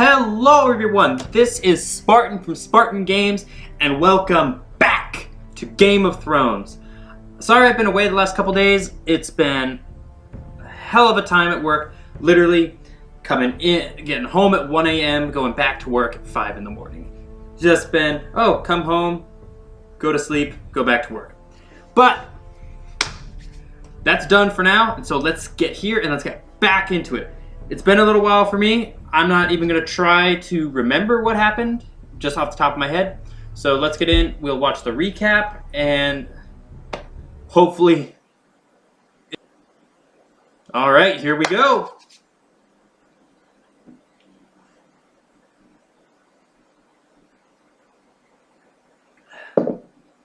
Hello everyone, this is Spartan from Spartan Games, and welcome back to Game of Thrones. Sorry I've been away the last couple days. It's been a hell of a time at work. Literally coming in, getting home at 1 a.m., going back to work at 5 in the morning. Just been, come home, go to sleep, go back to work. But that's done for now, and so let's get here and let's get back into it. It's been a little while for me. I'm not even going to try to remember what happened just off the top of my head. So let's get in. We'll watch the recap and hopefully... All right, here we go.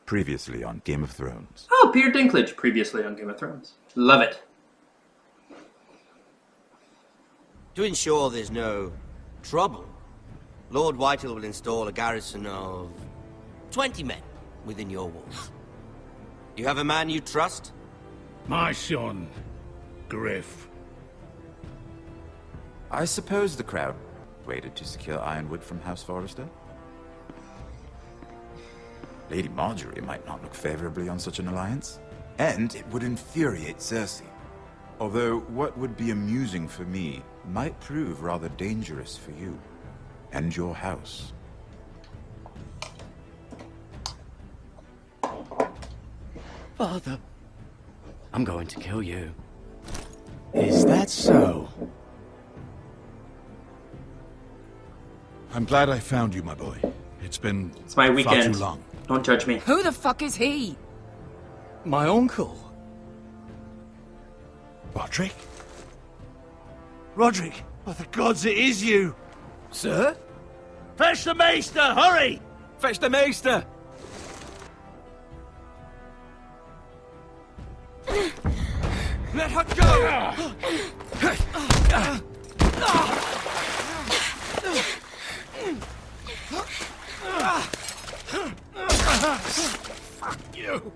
Previously on Game of Thrones. Oh, Peter Dinklage, previously on Game of Thrones. Love it. To ensure there's no trouble, Lord Whitehill will install a garrison of 20 men within your walls. You have a man you trust? My son, Griff. I suppose the crowd waited to secure Ironwood from House Forrester. Lady Marjorie might not look favorably on such an alliance, and it would infuriate Cersei. Although what would be amusing for me might prove rather dangerous for you and your house. Father, I'm going to kill you. Is that so? I'm glad I found you, my boy. It's been my far weekend. too long. Don't judge me. Who the fuck is he? My uncle. Roderick? Roderick, by the gods, it is you! Sir? Fetch the maester, hurry! Fetch the maester! Let her go! Fuck you!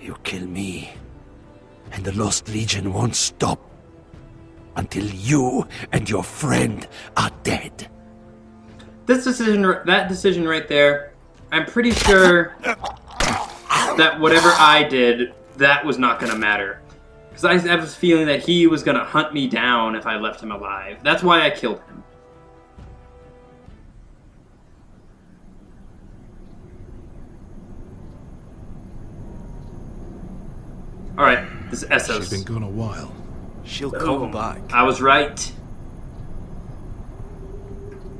You kill me, and the Lost Legion won't stop until you and your friend are dead. This decision, that decision right there, I'm pretty sure that whatever I did, that was not going to matter. Because I have this feeling that he was going to hunt me down if I left him alive. That's why I killed him. Alright, this is Essos. She's been gone a while. She'll come back. I was right.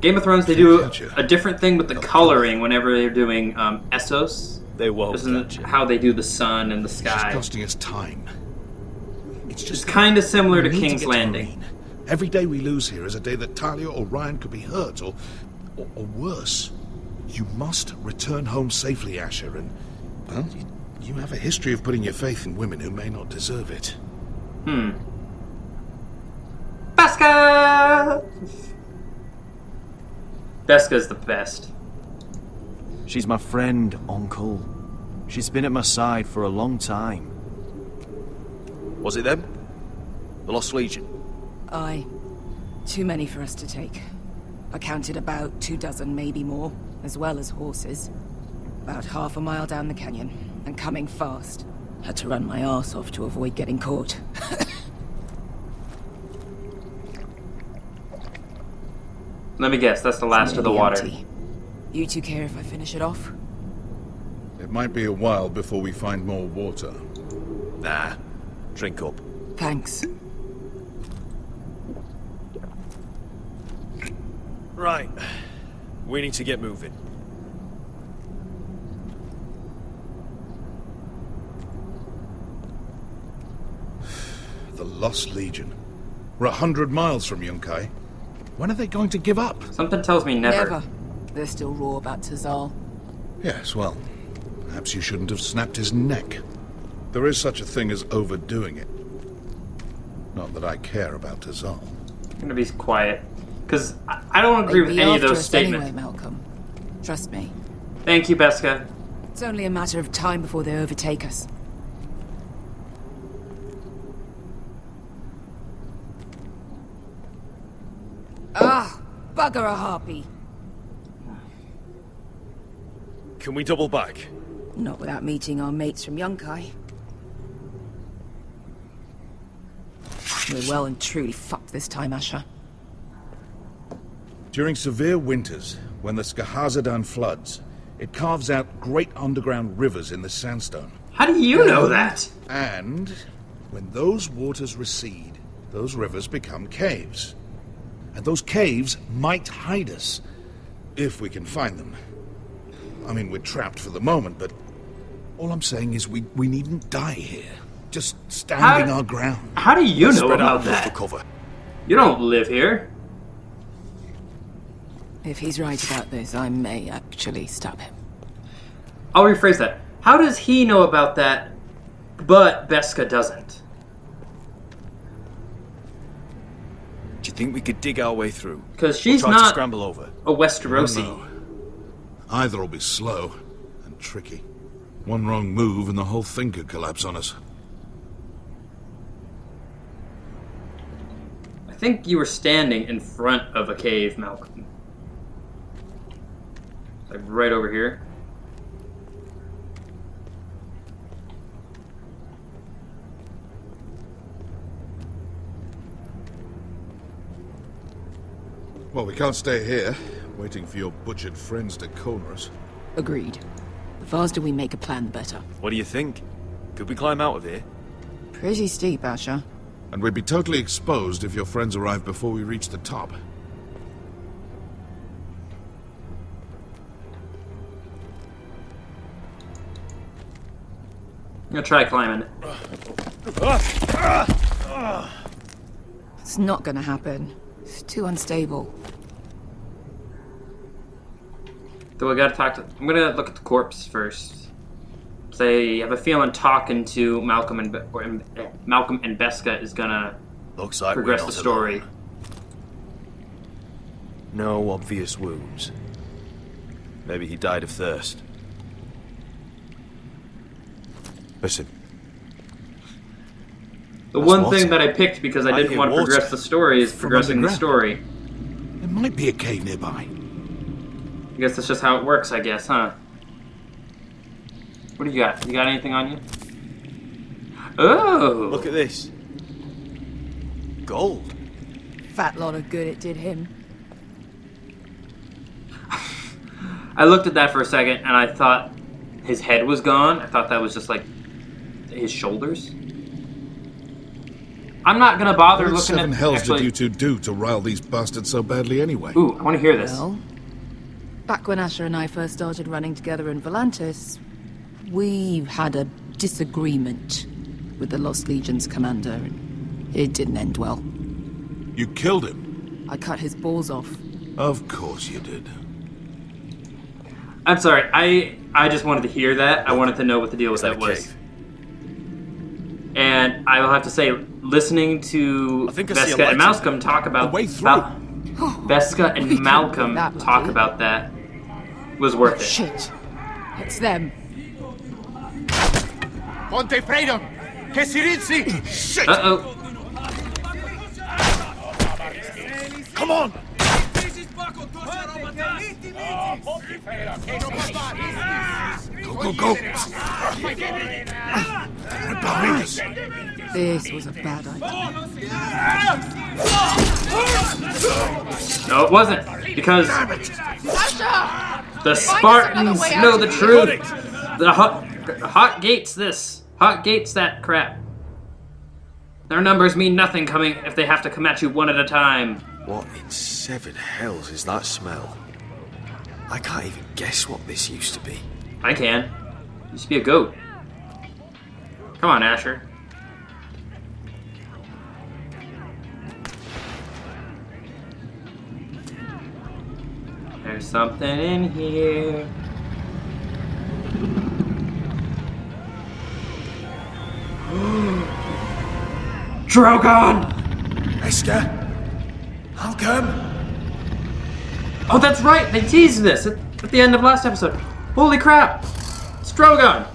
Game of Thrones, they do a different thing with the coloring whenever they're doing Essos. They won't. This isn't how they do the sun and the sky. She's costing us time. It's kind of similar to We need King's get to Landing. Marine. Every day we lose here is a day that Talia or Ryan could be hurt, or worse. You must return home safely, Asher, and, well, you have a history of putting your faith in women who may not deserve it. Beska! Beska's the best. She's my friend, Uncle. She's been at my side for a long time. Was it them? The Lost Legion? Aye. Too many for us to take. I counted about 24, maybe more, as well as horses. About half a mile down the canyon, and coming fast. Had to run my arse off to avoid getting caught. Let me guess, that's the last of the water. Empty. You two care if I finish it off? It might be a while before we find more water. Nah. Drink up. Thanks. Right. We need to get moving. The Lost Legion. We're 100 miles from Yunkai. When are they going to give up? Something tells me never. Never. They're still raw about Tazal. Yes, well, perhaps you shouldn't have snapped his neck. There is such a thing as overdoing it. Not that I care about Tazal. I'm gonna be quiet. Because I don't agree with They'd be any of after those us statements. anyway, Malcolm. Trust me. Thank you, Beska. It's only a matter of time before they overtake us. Ah, bugger a harpy. Can we double back? Not without meeting our mates from Yunkai. We're well and truly fucked this time, Asher. During severe winters, when the Skahazadan floods, it carves out great underground rivers in the sandstone. How do you know that? And when those waters recede, those rivers become caves. And those caves might hide us, if we can find them. I mean, we're trapped for the moment, but all I'm saying is we needn't die here. Just standing our ground. How do you know Spread out about and look for that? cover. You don't live here. If he's right about this, I may actually stab him. I'll rephrase that. How does he know about that, but Beska doesn't? Do you think we could dig our way through? Because she's Or try to not scramble over. a Westerosi. No. Either will be slow and tricky. One wrong move and the whole thing could collapse on us. I think you were standing in front of a cave, Malcolm. Like right over here. Well, we can't stay here, waiting for your butchered friends to corner us. Agreed. The faster we make a plan, the better. What do you think? Could we climb out of here? Pretty steep, Asher. And we'd be totally exposed if your friends arrived before we reached the top. I'm gonna try climbing. It's not gonna happen. It's too unstable. Though I gotta talk to. I'm gonna look at the corpse first. So I have a feeling talking to Malcolm and Malcolm and Beska is gonna Looks like progress we're the not story. alone. No obvious wounds. Maybe he died of thirst. Listen. The That's one water. thing that I picked because I didn't hear want to water progress the story is from progressing the underground. story. There might be a cave nearby. I guess that's just how it works, I guess, huh? What do you got? You got anything on you? Oh! Look at this. Gold. Fat lot of good it did him. I looked at that for a second and I thought his head was gone. I thought that was just like his shoulders. I'm not gonna bother What looking seven at. hells Actually, did you two do to rile these bastards so badly anyway? ooh, I want to hear this. Well, back when Asher and I first started running together in Volantis, we had a disagreement with the Lost Legion's commander, and it didn't end well. You killed him. I cut his balls off. Of course you did. I'm sorry. I just wanted to hear that. I wanted to know what the deal with that a was. cave? And I will have to say, listening to I think I see a Beska light and in Malcolm talk about way through. Beska and We didn't Malcolm do that, talk lucky. about that was worth it. Shit. It's them. Ponte Freedom! Che si rizzi! Shit! Uh-oh. Come on! Go, go, go! Right behind us! This was a bad idea. No, it wasn't. Because the Spartans know the truth. The hot gates this. Hot gates that crap. Their numbers mean nothing coming if they have to come at you one at a time. What in seven hells is that smell? I can't even guess what this used to be. I can. Used to be a goat. Come on, Asher. There's something in here. Drogon! Esker? Malcolm? Oh, that's right. They teased this at the end of last episode. Holy crap! It's Drogon.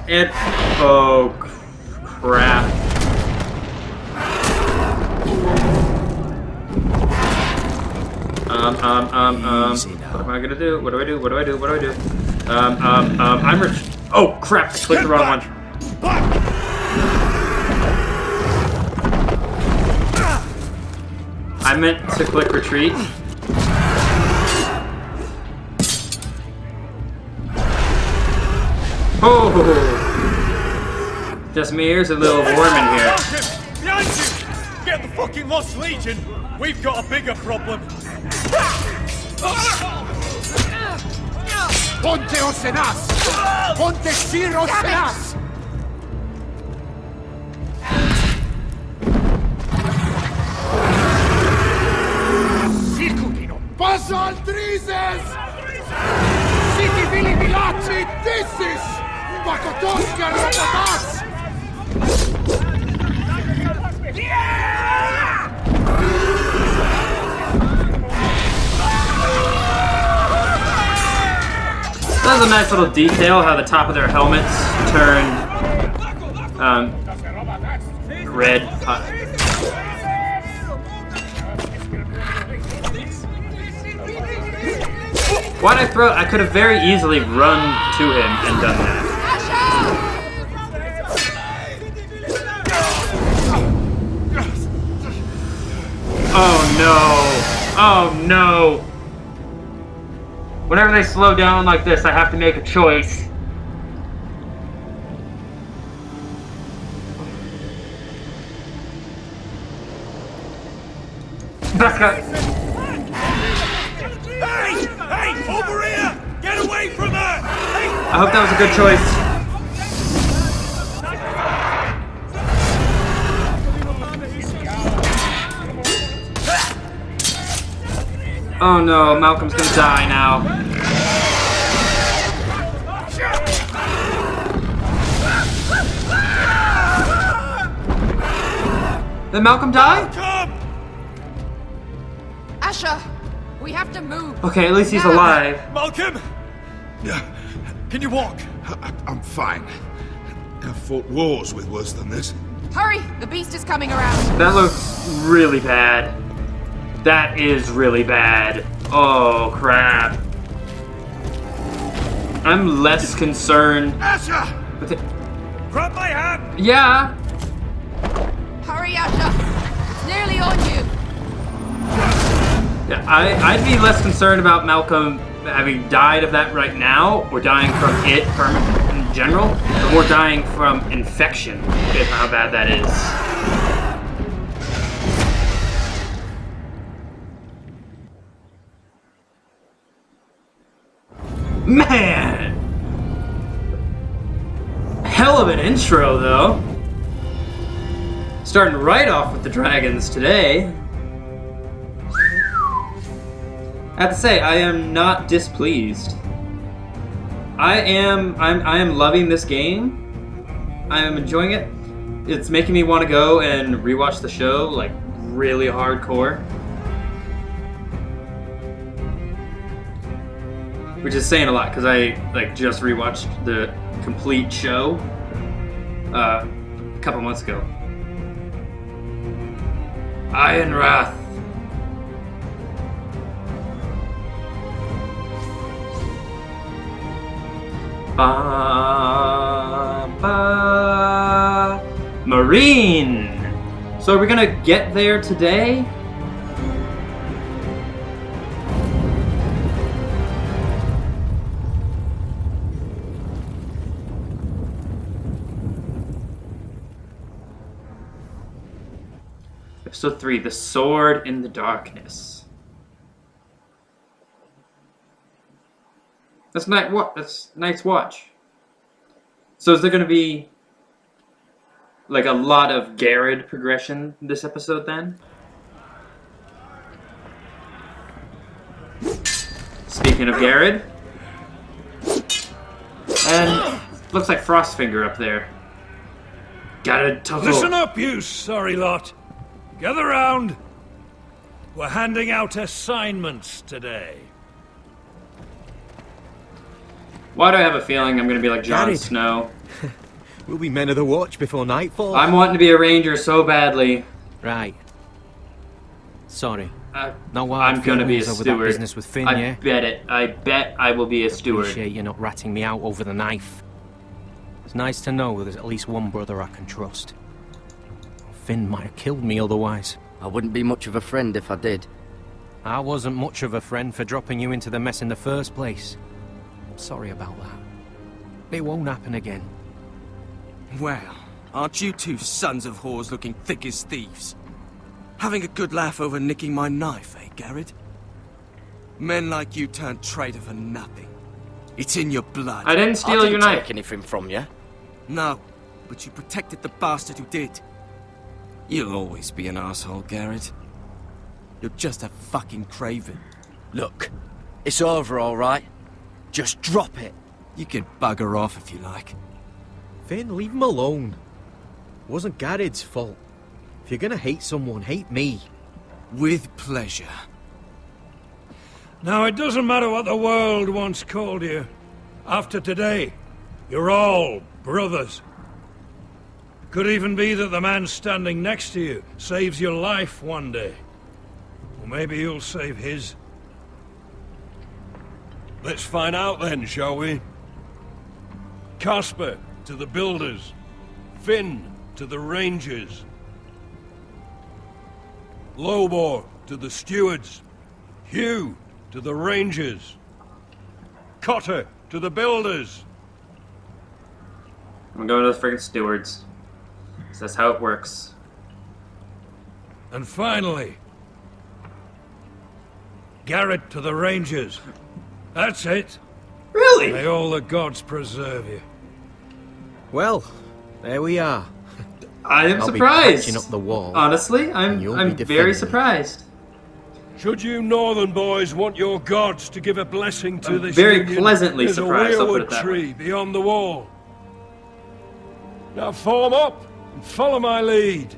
And oh crap! Easy now. What am I gonna do? What do I do? What do I do? What do I do? I'm rich. Oh crap! I clicked the wrong one. I meant to click retreat. Oh! Just me, here's a little worm in here. Behind you! Get the fucking Lost Legion! We've got a bigger problem! Ponteos en us! Ponte Siros en us! Sikukino! Pasa Aldrizes! Siki Vili Vilaci Dissis! Pakotoska Robotas! That's a nice little detail how the top of their helmets turned red. Why'd I throw? I could have very easily run to him and done that. Oh no! Oh no! Whenever they slow down like this, I have to make a choice. Back up! Hey! Hey! Over here! Get away from her! Hey! I hope that was a good choice. Oh no, Malcolm's gonna die now. Did Malcolm die? Come! Asher, we have to move. Okay, at least he's Now. alive. Malcolm! Can you walk? I'm fine. I've fought wars with worse than this. Hurry, the beast is coming around. That looks really bad. That is really bad. Oh, crap. I'm less concerned Asher! with it. Grab my hand! Yeah. Hurry, Asher. It's nearly on you. Yeah, I'd be less concerned about Malcolm having died of that right now, or dying from it in general, but more dying from infection, if how bad that is. Man! Hell of an intro, though. Starting right off with the dragons today. I have to say, I am not displeased. I am loving this game. I am enjoying it. It's making me want to go and rewatch the show, like, really hardcore. Which is saying a lot, because I just rewatched the complete show a couple months ago. Iron Wrath. Marine. So are we gonna get there today? Episode 3, The Sword in the Darkness. That's Night's Watch. So is there going to be like a lot of Garrett progression this episode then? Speaking of Garrett. And looks like Frostfinger up there. Gotta tussle. Listen up, you sorry lot. Gather round. We're handing out assignments today. Why do I have a feeling I'm going to be like Jon Garrett. Snow? We'll be men of the watch before nightfall. I'm wanting to be a ranger so badly. Right. Sorry. No I'm hard gonna be a feelings over that steward. business with Finn, I yeah? bet it. I bet I will be a steward. Appreciate you not ratting me out over the knife. It's nice to know there's at least one brother I can trust. Finn might have killed me otherwise. I wouldn't be much of a friend if I did. I wasn't much of a friend for dropping you into the mess in the first place. I'm sorry about that. It won't happen again. Well, aren't you two sons of whores looking thick as thieves? Having a good laugh over nicking my knife, eh, Garrett? Men like you turn traitor for nothing. It's in your blood. I didn't steal I your didn't knife. take anything from you. No, but you protected the bastard who did. You'll always be an asshole, Garrett. You're just a fucking craven. Look, it's over, all right? Just drop it. You can bugger off if you like. Finn, leave him alone. It wasn't Garrett's fault. If you're gonna hate someone, hate me. With pleasure. Now, it doesn't matter what the world once called you. After today, you're all brothers. Could even be that the man standing next to you saves your life one day. Or maybe you'll save his. Let's find out then, shall we? Casper to the builders. Finn to the rangers. Lobor to the stewards. Hugh to the rangers. Cotter to the builders. I'm going to the friggin' stewards. 'Cause that's how it works. And finally, Garrett to the rangers. That's it. Really? May all the gods preserve you. Well, there we are. I am I'll surprised. be patching up the wall. Honestly, I'm You'll be very defending. surprised. Should you northern boys want your gods to give a blessing to I'm this very union, pleasantly there's surprised, a I'll put weirwood it that tree beyond the wall. Now form up and follow my lead.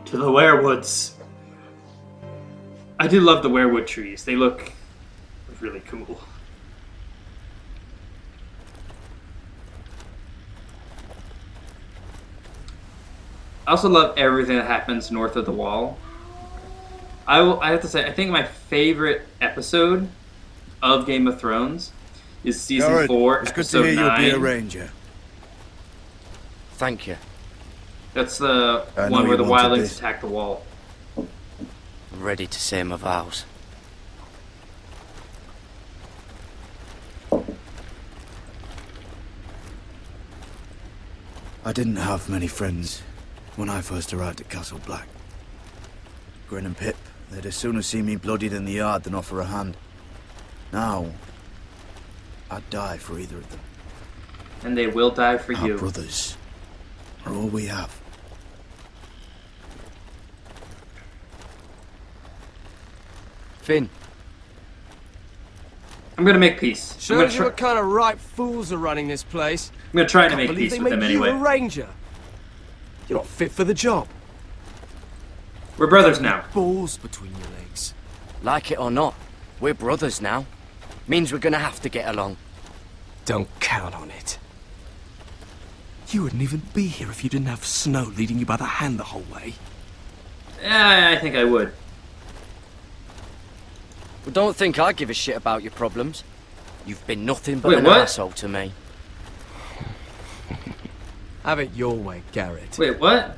To the werewoods. I do love the werewood trees. They look really cool. I also love everything that happens north of the wall. I have to say, I think my favorite episode of Game of Thrones is season Garrett, 4, it's good to episode hear you'll 9. be a ranger. Thank you. That's the I know one where you the wanted wildlings this. attack the wall. I'm ready to say my vows. I didn't have many friends when I first arrived at Castle Black. Grin and Pip, they'd as soon see me bloodied in the yard than offer a hand. Now, I'd die for either of them. And they will die for Our you. brothers are all we have. Finn, I'm gonna make peace. I'm gonna, Shows you what kind of ripe fools are running this place. I'm gonna try to Can't make believe peace they with them made you anyway. a ranger. You're not fit for the job. We're brothers now. Balls between your legs. like it or not, we're brothers now. Means we're gonna have to get along. Don't count on it. You wouldn't even be here if you didn't have Snow leading you by the hand the whole way. Yeah, I think I would. Well, don't think I give a shit about your problems. You've been nothing but Wait, an what? asshole to me. Have it your way, Garrett. Wait, what?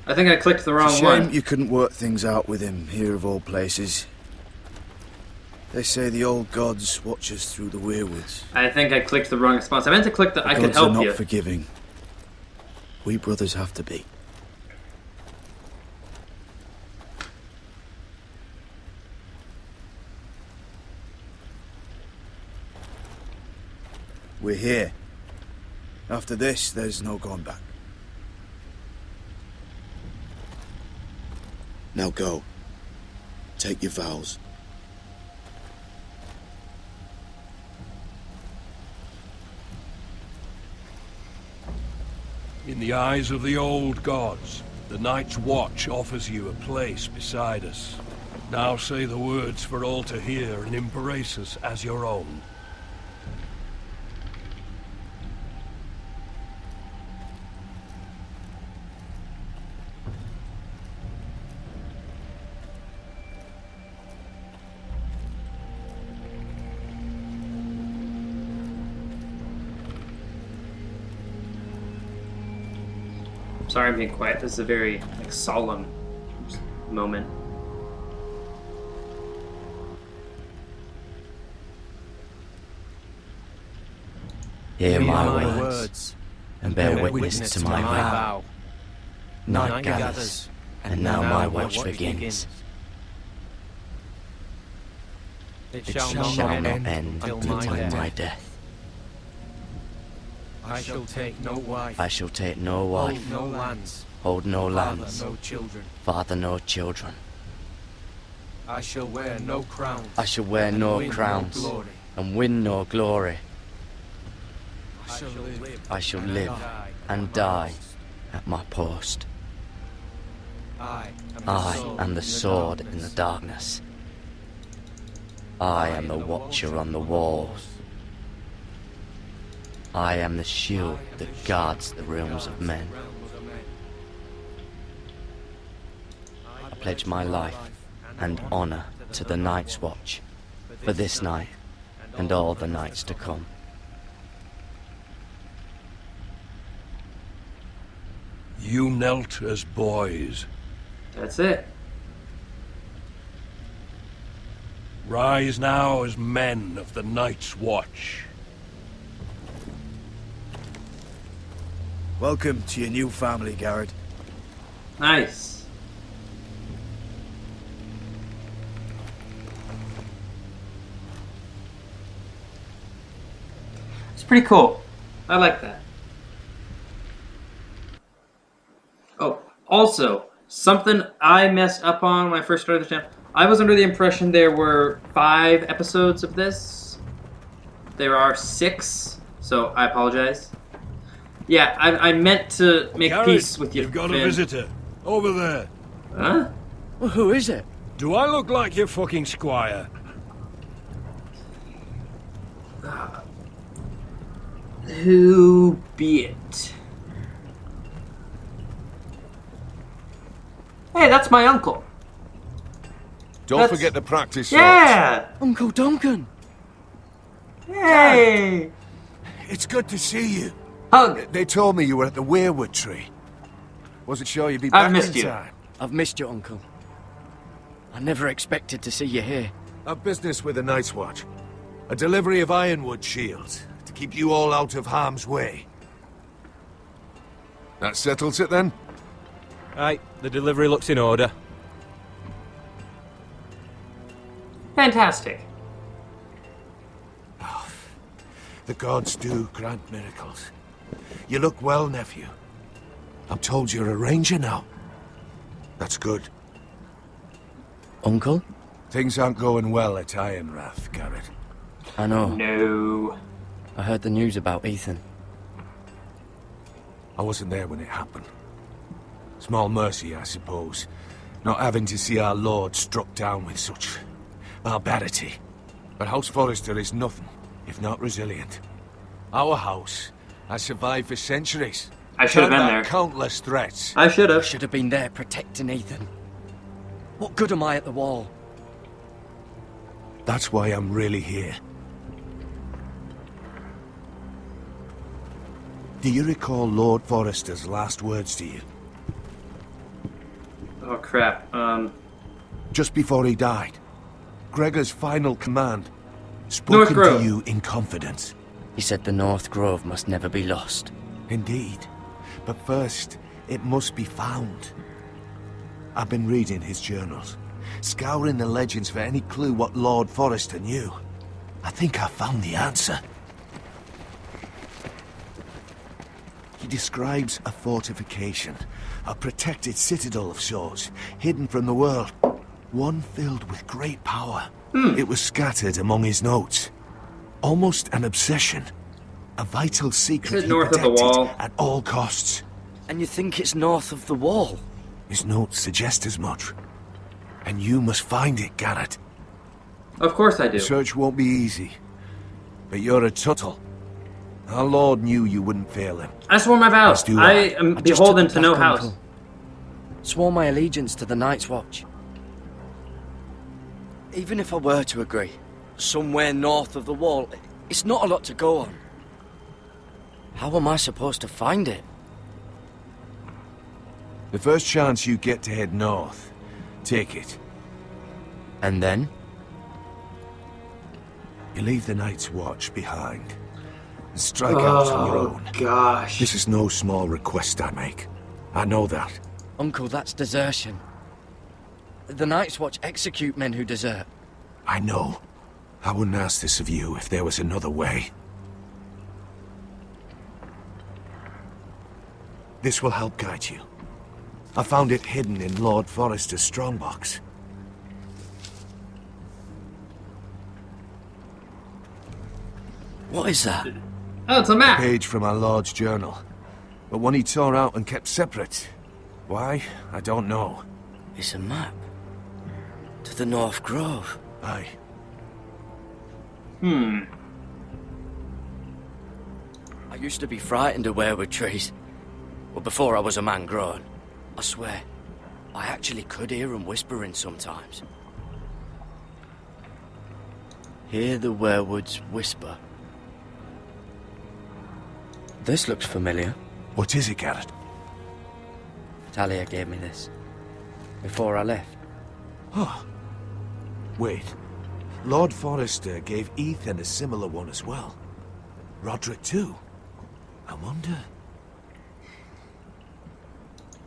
I think I clicked the wrong It's a shame one. you couldn't work things out with him here of all places. They say the old gods watch us through the weirwoods. I think I clicked the wrong response. I meant to click the The I could gods are help not you. forgiving. We brothers have to be. We're here. After this, there's no going back. Now go. Take your vows. In the eyes of the old gods, the Night's Watch offers you a place beside us. Now say the words for all to hear and embrace us as your own. Sorry I'm being quiet. This is a very solemn moment. Hear my words, and bear witness to my vow. Night gathers, and now my watch begins. It shall not end until my death. I shall take no wife. I shall take no wife. Hold no lands. Hold no lands. Father, no children. Father, no children. I shall wear no crowns. I shall wear no crowns. No glory. And win no glory. I shall live and die at my post. I am the sword in the darkness. I am the watcher on the walls. I am the shield that guards the realms of men. I pledge my life and honor to the Night's Watch for this night and all the nights to come. You knelt as boys. That's it. Rise now as men of the Night's Watch. Welcome to your new family, Garrett. Nice. It's pretty cool. I like that. Oh, also, something I messed up on when I first started the channel. I was under the impression there were 5 episodes of this. There are 6, so I apologize. Yeah, I meant to make Garrett, peace with you. You've got Finn. a visitor. Over there. Huh? Well, who is it? Do I look like your fucking squire? Who be it? Hey, that's my uncle. Don't forget to practice. Yeah! Uncle Duncan! Hey! It's good to see you. Hug! They told me you were at the weirwood tree. Wasn't sure you'd be I've back missed in you. time. I've missed you, Uncle. I never expected to see you here. A business with the Night's Watch. A delivery of ironwood shields to keep you all out of harm's way. That settles it then? Aye, the delivery looks in order. Fantastic. The gods do grant miracles. You look well, nephew. I'm told you're a ranger now. That's good. Uncle? Things aren't going well at Ironrath, Garrett. I know. No. I heard the news about Ethan. I wasn't there when it happened. Small mercy, I suppose, not having to see our lord struck down with such barbarity. But House Forrester is nothing if not resilient. Our house has survived for centuries. I should have been there. Countless threats. I should I have. should have been there protecting Ethan. What good am I at the wall? That's why I'm really here. Do you recall Lord Forrester's last words to you? Oh crap. Just before he died, Gregor's final command, North spoken Grove. to you in confidence. He said the North Grove must never be lost. Indeed. But first, it must be found. I've been reading his journals, scouring the legends for any clue what Lord Forrester knew. I think I found the answer. He describes a fortification, a protected citadel of sorts, hidden from the world. One filled with great power. It was scattered among his notes. Almost an obsession. A vital secret he north of the protected wall? at all costs. And you think it's north of the wall? His notes suggest as much. And you must find it, Garrett. Of course I do. The search won't be easy. But you're a Tuttle. Our Lord knew you wouldn't fail him. I swore my vows. As do I I. am I just beholden took to it no back, house. Uncle. Swore my allegiance to the Night's Watch. Even if I were to agree, somewhere north of the wall, it's not a lot to go on. How am I supposed to find it? The first chance you get to head north, take it. And then? You leave the Night's Watch behind. And strike out on your own. Gosh. This is no small request I make. I know that. Uncle, that's desertion. The Night's Watch execute men who desert. I know. I wouldn't ask this of you if there was another way. This will help guide you. I found it hidden in Lord Forrester's strongbox. What is that? Oh, it's a map. Page from our Lord's journal. But one he tore out and kept separate. Why? I don't know. It's a map. To the North Grove. Aye. Hmm. I used to be frightened of weirwood trees. Well, before I was a man grown. I swear, I actually could hear them whispering sometimes. Hear the werewoods whisper. This looks familiar. What is it, Garrett? Talia gave me this. Before I left. Oh. Wait. Lord Forrester gave Ethan a similar one as well. Roderick too. I wonder...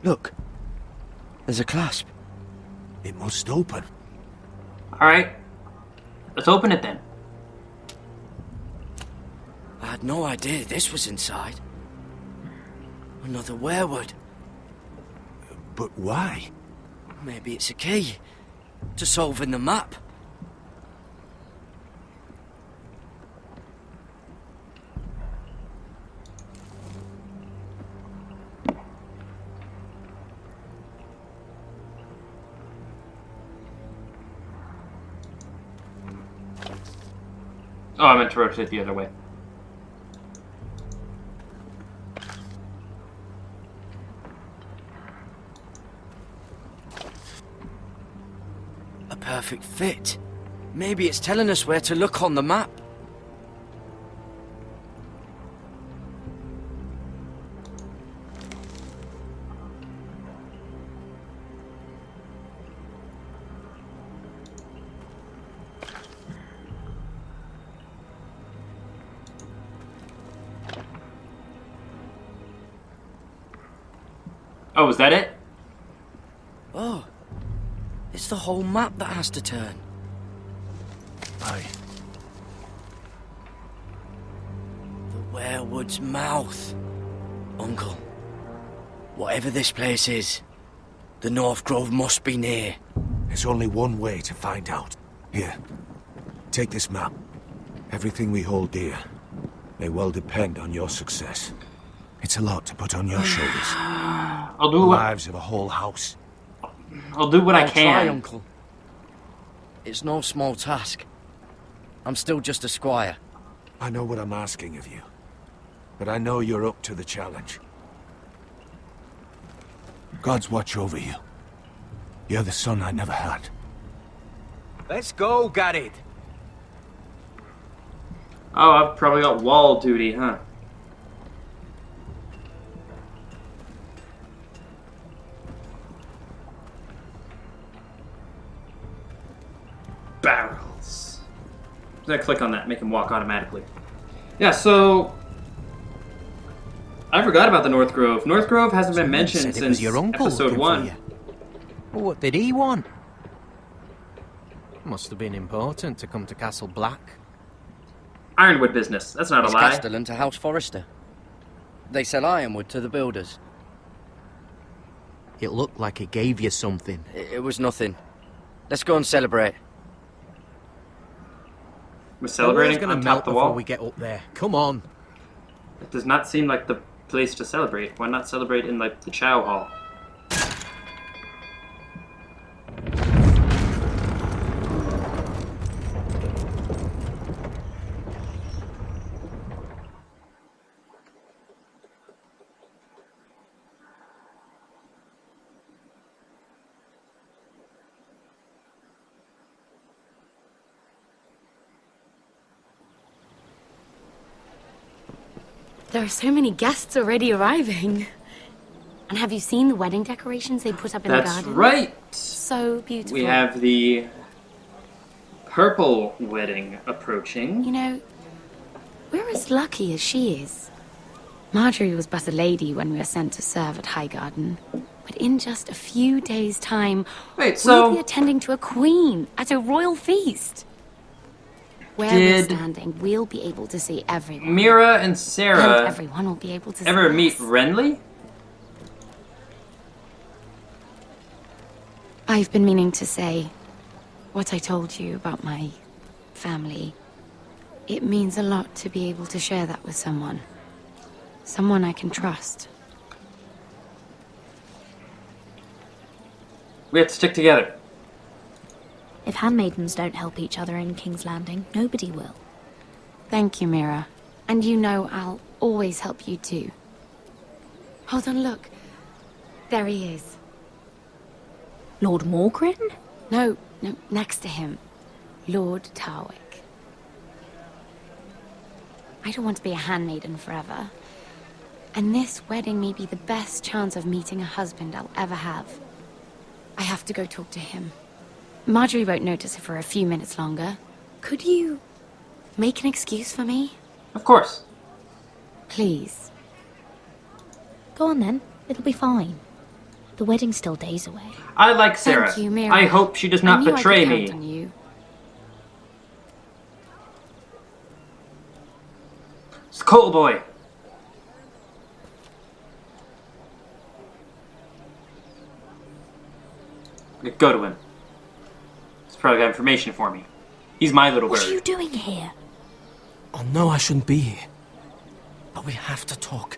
Look. There's a clasp. It must open. Alright. Let's open it then. I had no idea this was inside. Another werewood. But why? Maybe it's a key to solving the map. Oh, I meant to rotate the other way. A perfect fit. Maybe it's telling us where to look on the map. Oh, is that it? Oh. It's the whole map that has to turn. Aye. The werewood's mouth. Uncle. Whatever this place is, the North Grove must be near. There's only one way to find out. Here. Take this map. Everything we hold dear may well depend on your success. It's a lot to put on your shoulders. I'll do the what... lives of a whole house. I'll do what I can. Try, Uncle. It's no small task. I'm still just a squire. I know what I'm asking of you. But I know you're up to the challenge. God's watch over you. You're the son I never had. Let's go, Garrett. Oh, I've probably got wall duty, huh? Barrels. I'm gonna click on that, make him walk automatically. Yeah, so I forgot about the North Grove. North Grove hasn't been mentioned since your uncle episode 1. Well, what did he want? Must have been important to come to Castle Black. Ironwood business. That's not a lie. Castellan to House Forrester. They sell ironwood to the builders. It looked like he gave you something. It was nothing. Let's go and celebrate. We're celebrating gonna on melt top of the before wall. we get up there. Come on. It does not seem like the place to celebrate. Why not celebrate in like the Chow Hall? There are so many guests already arriving. And have you seen the wedding decorations they put up in the garden? That's right! So beautiful. We have the purple wedding approaching. You know, we're as lucky as she is. Marjorie was but a lady when we were sent to serve at Highgarden. But in just a few days' time, we'll be attending to a queen at a royal feast. Where we're standing, we'll be able to see everyone. Mira and Sarah and everyone will be able to ever see meet us. Renly? I've been meaning to say what I told you about my family. It means a lot to be able to share that with someone. Someone I can trust. We have to stick together. If handmaidens don't help each other in King's Landing, nobody will. Thank you, Mira. And you know I'll always help you too. Hold on, look. There he is. Lord Morgrin? No, next to him. Lord Tarwick. I don't want to be a handmaiden forever. And this wedding may be the best chance of meeting a husband I'll ever have. I have to go talk to him. Marjorie won't notice it for a few minutes longer. Could you make an excuse for me? Of course. Please. Go on then. It'll be fine. The wedding's still days away. I like Sarah. Thank you, Mira. I hope she does not betray me. Count on you. Skull boy. Go to him. He's probably got information for me. He's my little bird. What are you doing here? I know I shouldn't be here, but we have to talk.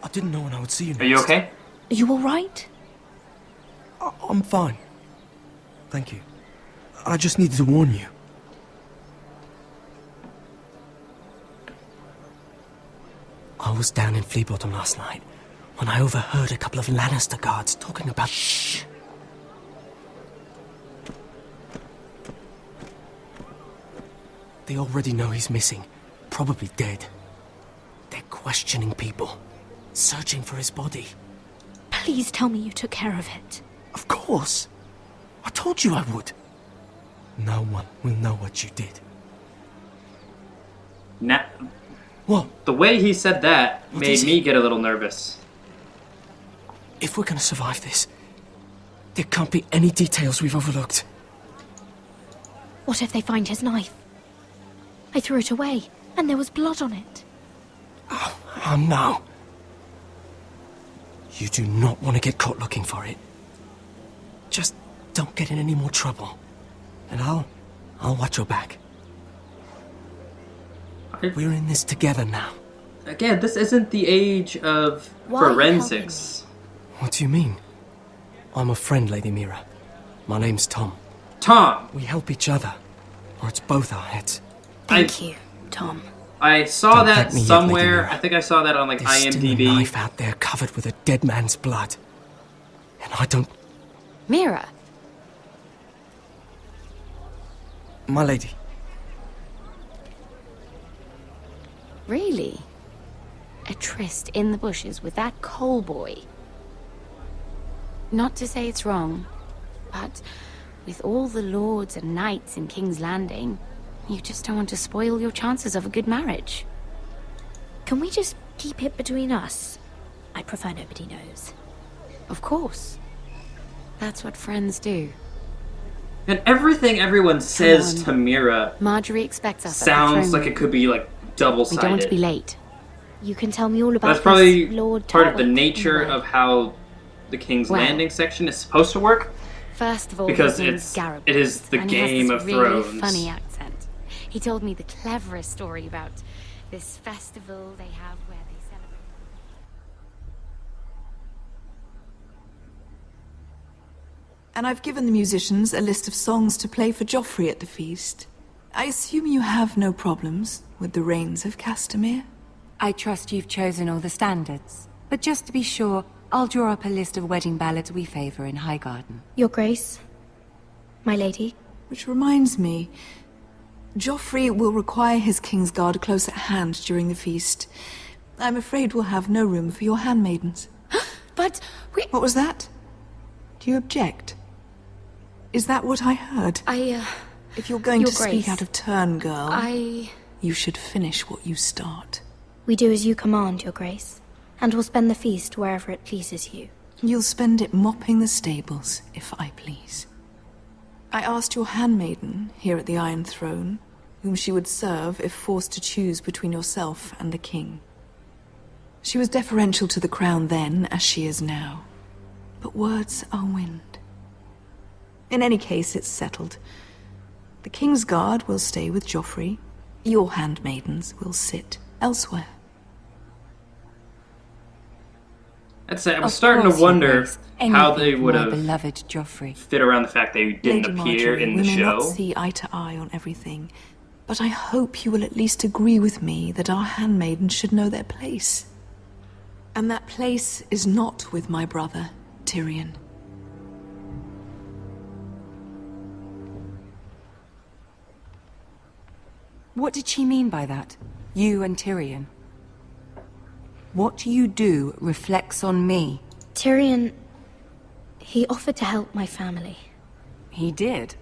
I didn't know when I would see you next. Are you okay? Are you alright? I'm fine. Thank you. I just needed to warn you. I was down in Fleabottom last night when I overheard a couple of Lannister guards talking about... Shh! They already know he's missing. Probably dead. They're questioning people. Searching for his body. Please tell me you took care of it. Of course. I told you I would. No one will know what you did. What? The way he said that made me get a little nervous. If we're gonna survive this, there can't be any details we've overlooked. What if they find his knife? I threw it away, and there was blood on it. Oh no. You do not want to get caught looking for it. Just don't get in any more trouble. And I'll watch your back. We're in this together now. Again, this isn't the age of forensics. What do you mean? I'm a friend, Lady Mira. My name's Tom. Tom! We help each other, or it's both our heads. Thank you, Tom. I saw Don't that thank me yet, somewhere. Lady Mira. I think I saw that on like There's still a IMDb. knife out there covered with a dead man's blood. And I don't... Mira. My lady. Really? A tryst in the bushes with that coal boy? Not to say it's wrong, but with all the lords and knights in King's Landing, you just don't want to spoil your chances of a good marriage. Can we just keep it between us? I prefer nobody knows. Of course. That's what friends do. And everything everyone says to Mira Marjorie expects us sounds like it could be like double-sided. We don't want to be late. You can tell me all about That's probably this Lord part of the Tarwick nature anyway. of how the King's Well, Landing section is supposed to work. First of all, Because his name's it Garibald, is the and he has Game this of really Thrones. funny accent. He told me the cleverest story about this festival they have where they celebrate. And I've given the musicians a list of songs to play for Joffrey at the feast. I assume you have no problems with the Rains of Castamere? I trust you've chosen all the standards. But just to be sure, I'll draw up a list of wedding ballads we favor in Highgarden. Your Grace, my lady. Which reminds me, Joffrey will require his Kingsguard close at hand during the feast. I'm afraid we'll have no room for your handmaidens. But we... What was that? Do you object? Is that what I heard? If you're going Your to Grace, speak out of turn, girl, I... you should finish what you start. We do as you command, Your Grace, and will spend the feast wherever it pleases you. You'll spend it mopping the stables, if I please. I asked your handmaiden, here at the Iron Throne, whom she would serve if forced to choose between yourself and the king. She was deferential to the crown then, as she is now. But words are wind. In any case, it's settled. The King's Guard will stay with Joffrey. Your handmaidens will sit elsewhere. I'd say I was starting to wonder how they would have beloved Joffrey. fit around the fact they didn't Lady appear Marjorie, in the we may show. not see eye to eye on everything, but I hope you will at least agree with me that our handmaidens should know their place. And that place is not with my brother, Tyrion. What did she mean by that? You and Tyrion? What you do reflects on me. Tyrion... he offered to help my family. He did?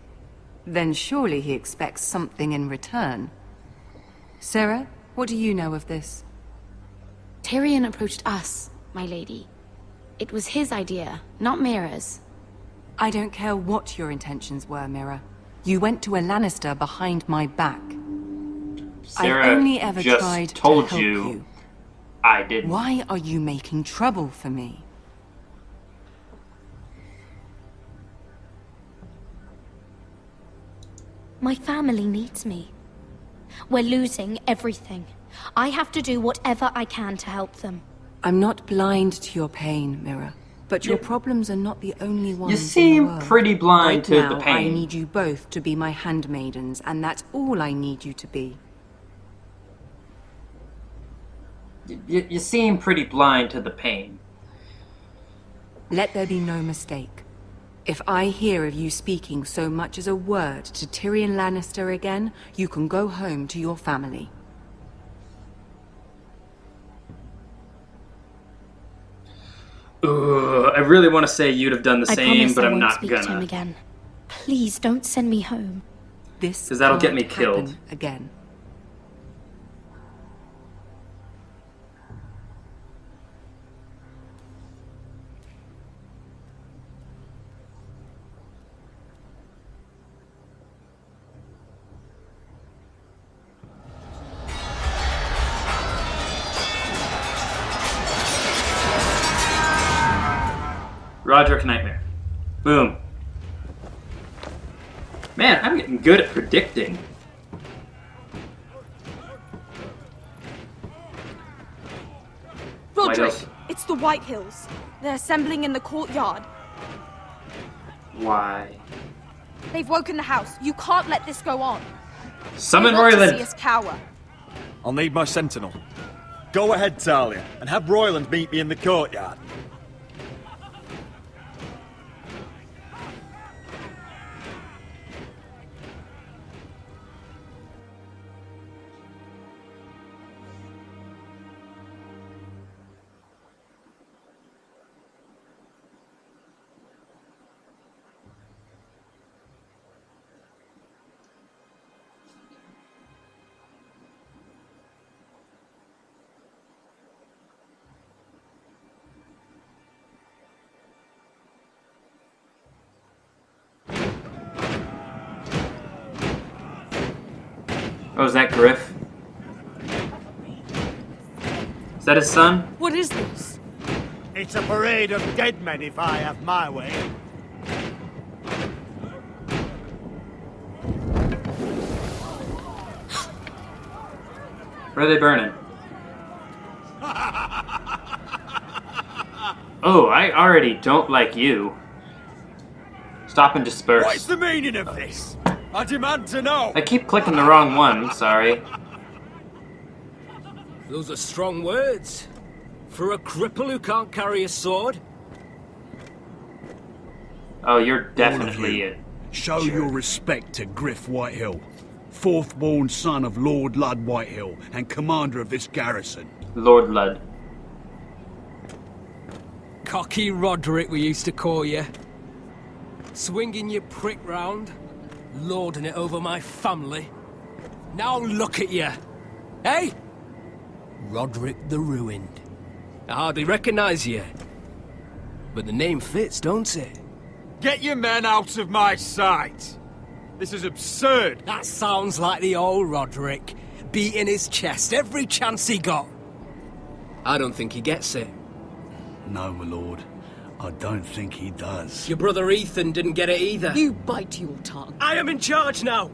Then surely he expects something in return. Sarah, what do you know of this? Tyrion approached us, my lady. It was his idea, not Mira's. I don't care what your intentions were, Mira. You went to a Lannister behind my back. Sarah I only ever just tried told to help you I didn't. Why are you making trouble for me? My family needs me. We're losing everything. I have to do whatever I can to help them. I'm not blind to your pain, Mira. But your problems are not the only ones. You seem pretty blind to now, the pain. I need you both to be my handmaidens, and that's all I need you to be. You seem pretty blind to the pain. Let there be no mistake. If I hear of you speaking so much as a word to Tyrion Lannister again, you can go home to your family. I really want to say you'd have done the same, but I'm not speak to him gonna. again. Please don't send me home. This Because that'll get me can't killed. happen again. Roderick Nightmare. Boom. Man, I'm getting good at predicting. Roderick, else? it's the White Hills. They're assembling in the courtyard. Why? They've woken the house. You can't let this go on. Summon They want to see Royland. us cower. I'll need my sentinel. Go ahead, Talia, and have Royland meet me in the courtyard. Oh, is that Griff? Is that his son? What is this? It's a parade of dead men if I have my way. Where are they burning? Oh, I already don't like you. Stop and disperse. What's the meaning of this? I demand to know! I keep clicking the wrong one, sorry. Those are strong words. For a cripple who can't carry a sword? Oh, you're definitely it. Show your respect to Griff Whitehill. fourth-born son of Lord Ludd Whitehill and commander of this garrison. Lord Ludd. Cocky Roderick, we used to call you. Swinging your prick round, lording it over my family. Now look at you. Hey? Roderick the Ruined. I hardly recognise you. But the name fits, don't it? Get your men out of my sight! This is absurd! That sounds like the old Roderick, beating his chest every chance he got. I don't think he gets it. No, my lord. I don't think he does. Your brother Ethan didn't get it either. You bite your tongue. I am in charge now!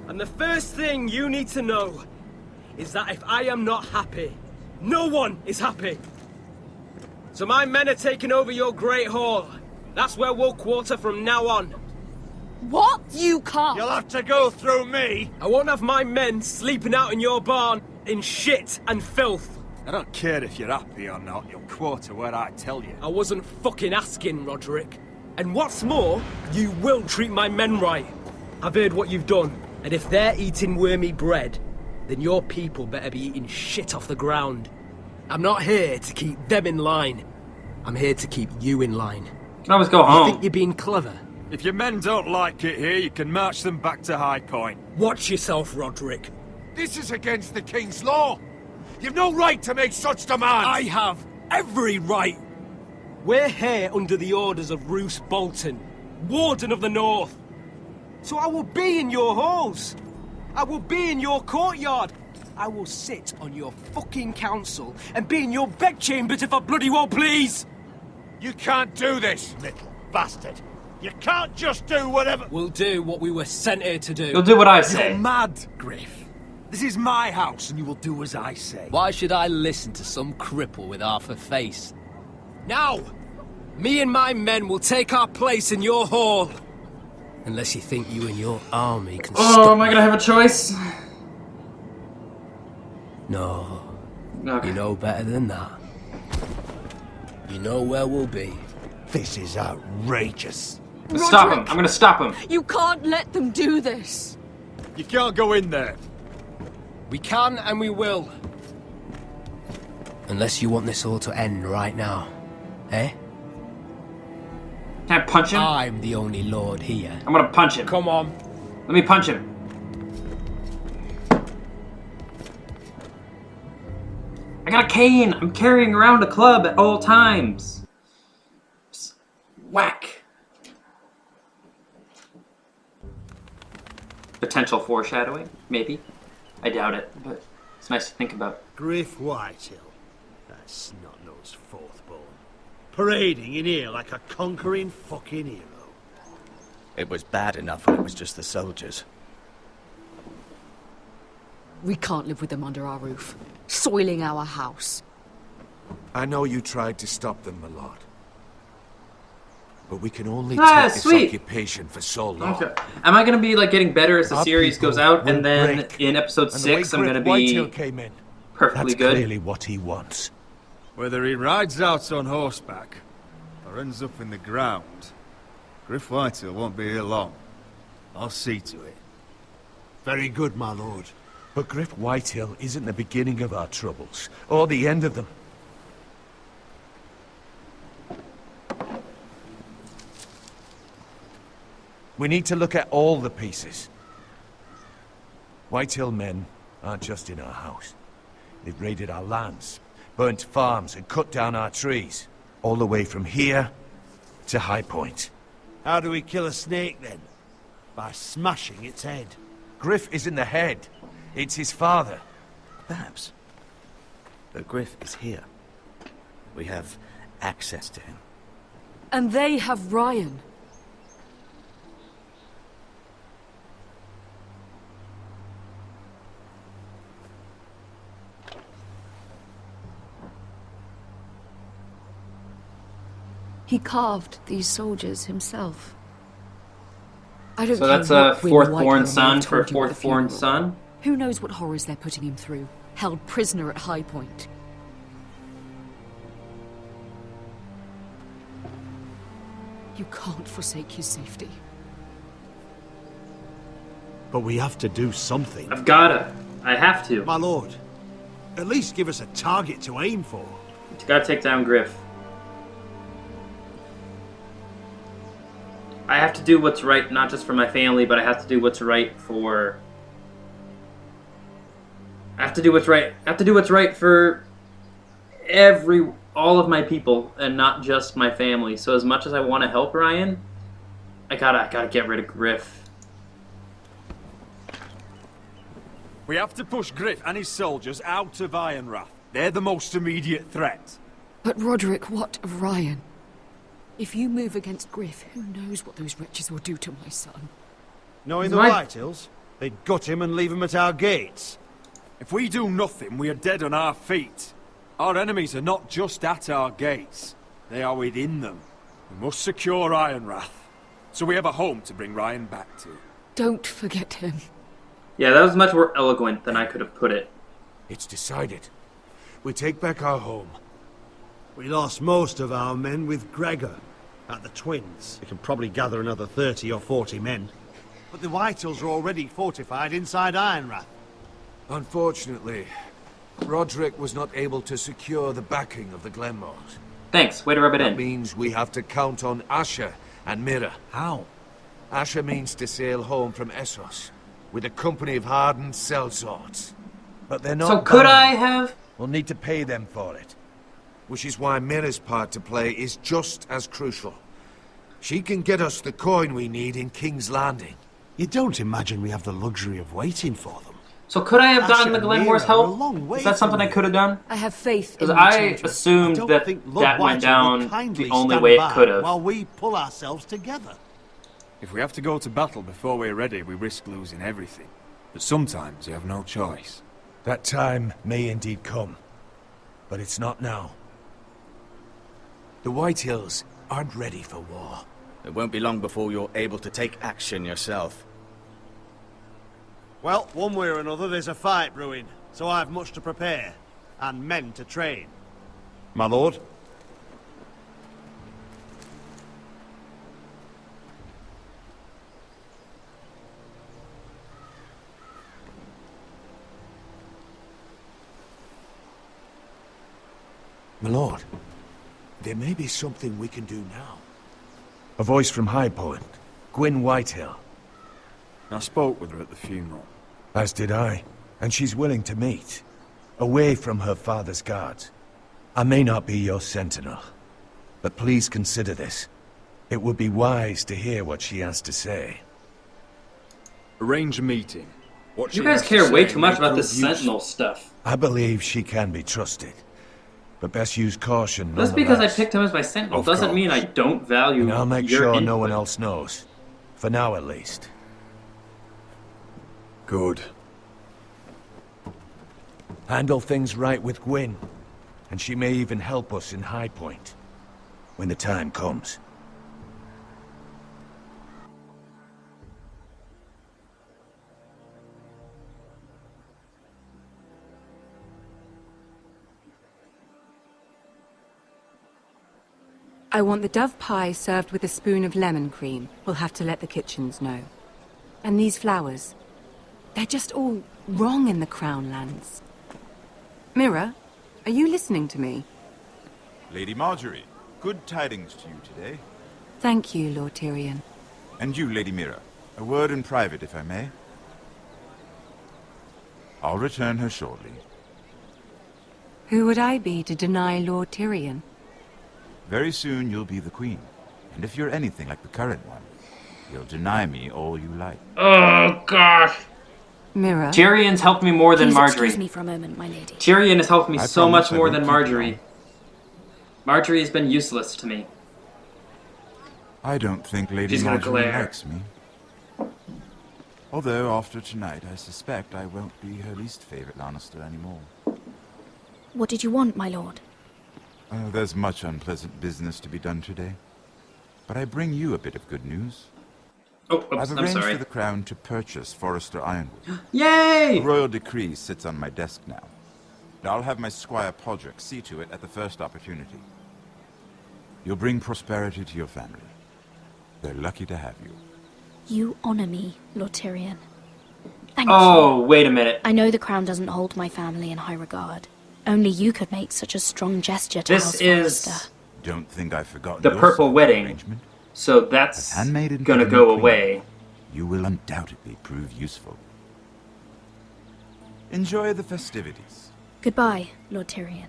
And the first thing you need to know is that if I am not happy, no one is happy. So my men are taking over your Great Hall. That's where we'll quarter from now on. What? You can't. You'll have to go through me. I won't have my men sleeping out in your barn in shit and filth. I don't care if you're happy or not. You'll quarter where I tell you. I wasn't fucking asking, Roderick. And what's more, you will treat my men right. I've heard what you've done, and if they're eating wormy bread, then your people better be eating shit off the ground. I'm not here to keep them in line. I'm here to keep you in line. You can always go home. You think you're being clever? If your men don't like it here, you can march them back to High Point. Watch yourself, Roderick. This is against the King's law. You've no right to make such demands. I have every right. We're here under the orders of Roose Bolton, Warden of the North. So I will be in your halls. I will be in your courtyard. I will sit on your fucking council and be in your bedchambers if I bloody well please. You can't do this, little bastard. You can't just do whatever... We'll do what we were sent here to do. You'll do what I say. You're mad, Griff. This is my house and you will do as I say. Why should I listen to some cripple with half a face? Now, me and my men will take our place in your hall. Unless you think you and your army can stop am I gonna have a choice? No. Okay. You know better than that. You know where we'll be. This is outrageous. Stop him. I'm gonna stop him. You can't let them do this. You can't go in there. We can and we will. Unless you want this all to end right now. Eh? Can I punch him? I'm the only lord here. I'm gonna punch him. Come on. Let me punch him. I got a cane! I'm carrying around a club at all times. Just whack. Potential foreshadowing, maybe. I doubt it, but it's nice to think about. Griff Whitehill. That snot-nosed fourth-born. Parading in here like a conquering fucking hero. It was bad enough when it was just the soldiers. We can't live with them under our roof, soiling our house. I know you tried to stop them, my lord. But we can only take this occupation for so long. Okay. Am I gonna be like getting better as the Our series goes people out, and will then break. in episode And the way 6 I'm Griff gonna be Whitehill came in, perfectly that's good? clearly what he wants. Whether he rides out on horseback or ends up in the ground, Griff Whitehill won't be here long. I'll see to it. Very good, my lord. But Griff Whitehill isn't the beginning of our troubles, or the end of them. We need to look at all the pieces. Whitehill men aren't just in our house. They've raided our lands, burnt farms, and cut down our trees. All the way from here to High Point. How do we kill a snake, then? By smashing its head. Griff isn't the head. It's his father. Perhaps. But Griff is here. We have access to him. And they have Ryan. He carved these soldiers himself. I don't So that's a fourth-born son for a fourth-born son? Who knows what horrors they're putting him through? Held prisoner at High Point. You can't forsake his safety. But we have to do something. I've gotta. I have to. My lord, at least give us a target to aim for. You gotta take down Griff. I have to do what's right, not just for my family, but I have to do what's right for... I have to do what's right. I have to do what's right for all of my people, and not just my family. So as much as I want to help Ryan, I gotta get rid of Griff. We have to push Griff and his soldiers out of Ironrath. They're the most immediate threat. But Roderick, what of Ryan? If you move against Griff, who knows what those wretches will do to my son? Knowing the Whitehills, they'd gut him and leave him at our gates. If we do nothing, we are dead on our feet. Our enemies are not just at our gates. They are within them. We must secure Ironrath, so we have a home to bring Ryan back to. Don't forget him. Yeah, that was much more eloquent than I could have put it. It's decided. We take back our home. We lost most of our men with Gregor at the Twins. We can probably gather another 30 or 40 men. But the Whitehills are already fortified inside Ironrath. Unfortunately, Roderick was not able to secure the backing of the Glenmores. Thanks, way to rub it in. That means we have to count on Asher and Mira. How? Asher means to sail home from Essos with a company of hardened sellswords. But they're not... So could I have... We'll need to pay them for it. Which is why Mira's part to play is just as crucial. She can get us the coin we need in King's Landing. You don't imagine we have the luxury of waiting for them? So could I have gotten the Glenmore's help? Is that something I could have done? I have faith in Because I assumed that that went down the only way it could have. While we pull ourselves together. If we have to go to battle before we're ready, we risk losing everything. But sometimes you have no choice. That time may indeed come. But it's not now. The Whitehills aren't ready for war. It won't be long before you're able to take action yourself. Well, one way or another, there's a fight brewing, so I've much to prepare, and men to train. My lord? My lord, there may be something we can do now. A voice from High Point, Gwyn Whitehill. I spoke with her at the funeral. As did I, and she's willing to meet. Away from her father's guards. I may not be your sentinel, but please consider this. It would be wise to hear what she has to say. Arrange a meeting. What You guys care way too much about this sentinel stuff. I believe she can be trusted, but best use caution. Just because I picked him as my sentinel doesn't mean I don't value and I'll make your sure input. no one else knows. For now, at least. Good. Handle things right with Gwyn, and she may even help us in High Point, when the time comes. I want the dove pie served with a spoon of lemon cream. We'll have to let the kitchens know. And these flowers. They're just all wrong in the Crown lands. Mira, are you listening to me? Lady Marjorie, good tidings to you today. Thank you, Lord Tyrion. And you, Lady Mira. A word in private, if I may. I'll return her shortly. Who would I be to deny Lord Tyrion? Very soon you'll be the queen. And if you're anything like the current one, you'll deny me all you like. Oh, gosh. Mira? Tyrion's helped me more than Please Marjorie. excuse me for a moment, my lady. Tyrion has helped me I so much promise I more won't than keep you Marjorie. long. Marjorie has been useless to me. I don't think Lady She's gonna Marjorie glare. likes me. Although, after tonight, I suspect I won't be her least favorite Lannister anymore. What did you want, my lord? There's much unpleasant business to be done today. But I bring you a bit of good news. Oh, oops, I've I'm arranged sorry. for the Crown to purchase Forrester Ironwood. Yay! The royal decree sits on my desk now. And I'll have my squire Podrick see to it at the first opportunity. You'll bring prosperity to your family. They're lucky to have you. You honor me, Lord Tyrion. Thank you. Oh, wait a minute. I know the crown doesn't hold my family in high regard. Only you could make such a strong gesture to House Forrester. Don't think I've forgotten the your purple side of the wedding. arrangement. So that's As handmaiden to gonna the go new queen, away. You will undoubtedly prove useful. Enjoy the festivities. Goodbye, Lord Tyrion.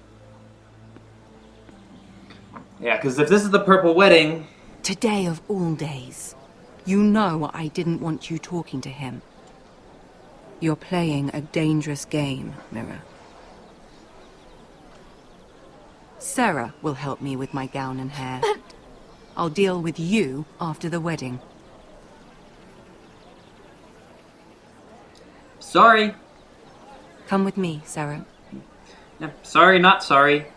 Yeah, because if this is the purple wedding... Today of all days. You know I didn't want you talking to him. You're playing a dangerous game, Mirror. Sarah will help me with my gown and hair. But... I'll deal with you after the wedding. Sorry. Come with me, Sarah. Yeah, sorry, not sorry.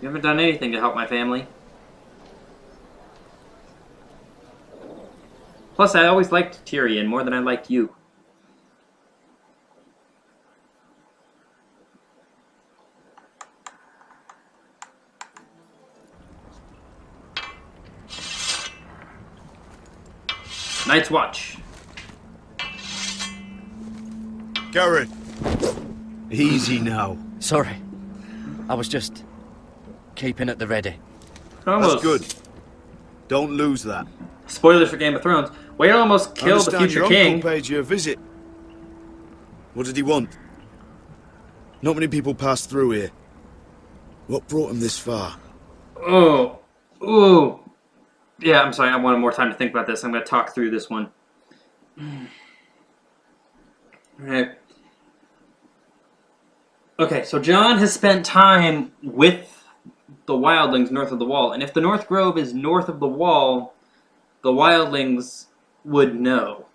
You haven't done anything to help my family. Plus, I always liked Tyrion more than I liked you. Night's Watch. Garrett! Easy now. Sorry. I was just keeping at the ready. Almost. That's good. Don't lose that. Spoilers for Game of Thrones. Wade almost killed the future your king. Uncle paid you a visit. What did he want? Not many people pass through here. What brought him this far? Oh. Ooh. Yeah, I'm sorry. I wanted more time to think about this. I'm going to talk through this one. Alright. Okay, so Jon has spent time with the wildlings north of the wall. And if the North Grove is north of the wall, the wildlings would know.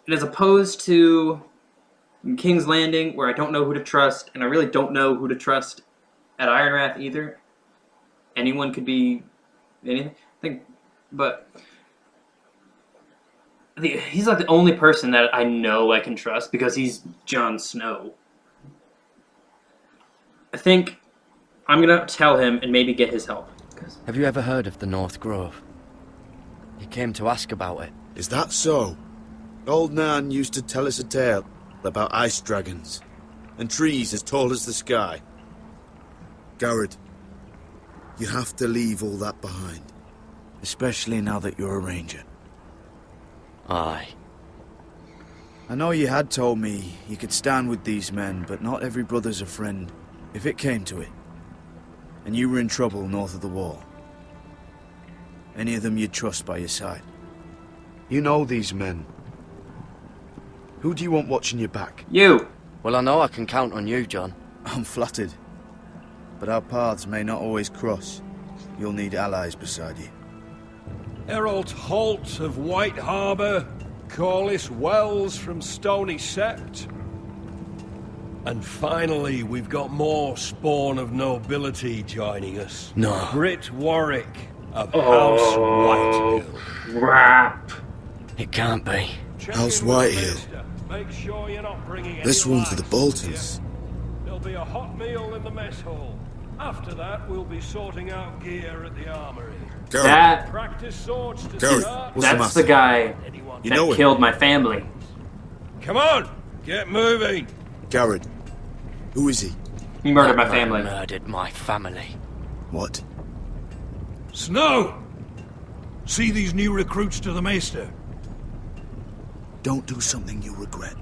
And as opposed to King's Landing, where I don't know who to trust, and I really don't know who to trust at Ironrath either. Anyone could be anything. But he's like the only person that I know I can trust because he's Jon Snow. I think I'm gonna tell him and maybe get his help. Have you ever heard of the North Grove? He came to ask about it. Is that so? Old Nan used to tell us a tale about ice dragons and trees as tall as the sky. Garrett, you have to leave all that behind. Especially now that you're a ranger. Aye. I know you had told me you could stand with these men, but not every brother's a friend, if it came to it. And you were in trouble north of the wall. Any of them you'd trust by your side. You know these men. Who do you want watching your back? You! Well, I know I can count on you, Jon. I'm flattered. But our paths may not always cross. You'll need allies beside you. Errol Holt of White Harbour, Corliss Wells from Stony Sept. And finally, we've got more spawn of nobility joining us. No. Britt Warwick of House Whitehill. Crap. It can't be. House Whitehill. Make sure you're not bringing This any one's for the lights. Boltons. There'll be a hot meal in the mess hall. After that, we'll be sorting out gear at the armory. That Practice swords to Garrett, start. what's the that's the matter? guy You that know him? killed my family. Come on, get moving. Garrett, who is he? He murdered That my man family. Murdered my family. What? Snow! See these new recruits to the Maester? Don't do something you regret.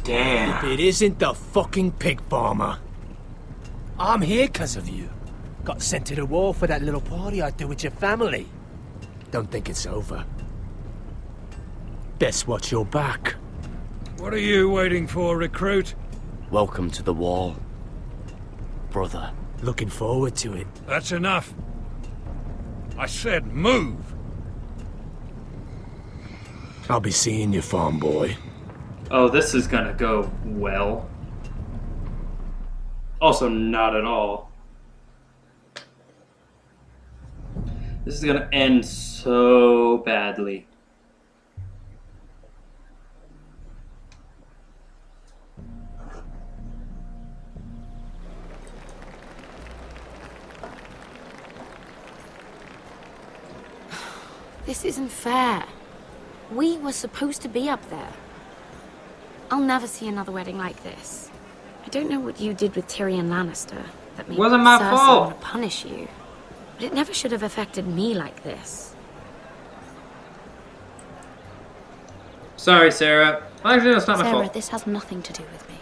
Damn. If it isn't the fucking pig farmer. I'm here 'cause of you. Got sent to the war for that little party I do with your family. Don't think it's over. Best watch your back. What are you waiting for, recruit? Welcome to the wall, brother. Looking forward to it. That's enough. I said move. I'll be seeing you, farm boy. Oh, this is gonna go well. Also, not at all. This is gonna end so badly. This isn't fair. We were supposed to be up there. I'll never see another wedding like this. I don't know what you did with Tyrion Lannister that made Wasn't my Cersei fault. want to punish you. But it never should have affected me like this. Sorry, Sarah. Actually, that's not my Sarah, fault. this has nothing to do with me.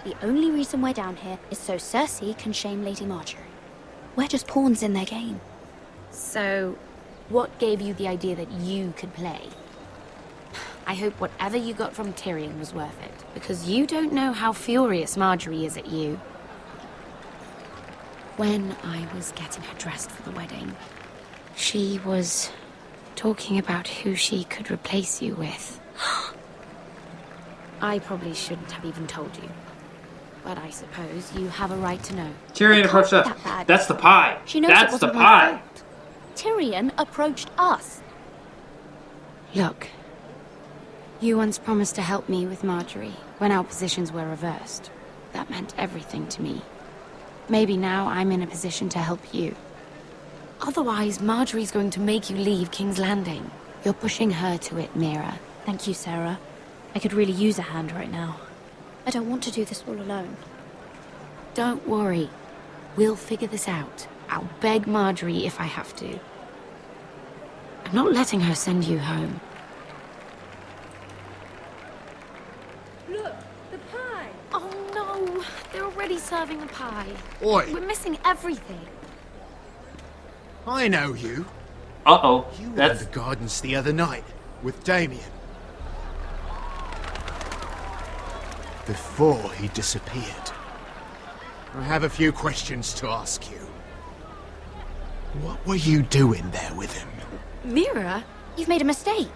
The only reason we're down here is so Cersei can shame Lady Marjorie. We're just pawns in their game. So, what gave you the idea that you could play? I hope whatever you got from Tyrion was worth it, because you don't know how furious Marjorie is at you. When I was getting her dressed for the wedding, she was talking about who she could replace you with. I probably shouldn't have even told you, but I suppose you have a right to know. Tyrion approached us. That's the pie. She knows That's it the wasn't my pie. fault. Tyrion approached us. Look, you once promised to help me with Marjorie when our positions were reversed. That meant everything to me. Maybe now I'm in a position to help you. Otherwise, Marjorie's going to make you leave King's Landing. You're pushing her to it, Mira. Thank you, Sarah. I could really use a hand right now. I don't want to do this all alone. Don't worry. We'll figure this out. I'll beg Marjorie if I have to. I'm not letting her send you home. Look, the pie! Oh no! They're already serving the pie. Oi! We're missing everything. I know you. Uh-oh. You were That's... in the gardens the other night with Damien. Before he disappeared. I have a few questions to ask you. What were you doing there with him? Mira? You've made a mistake.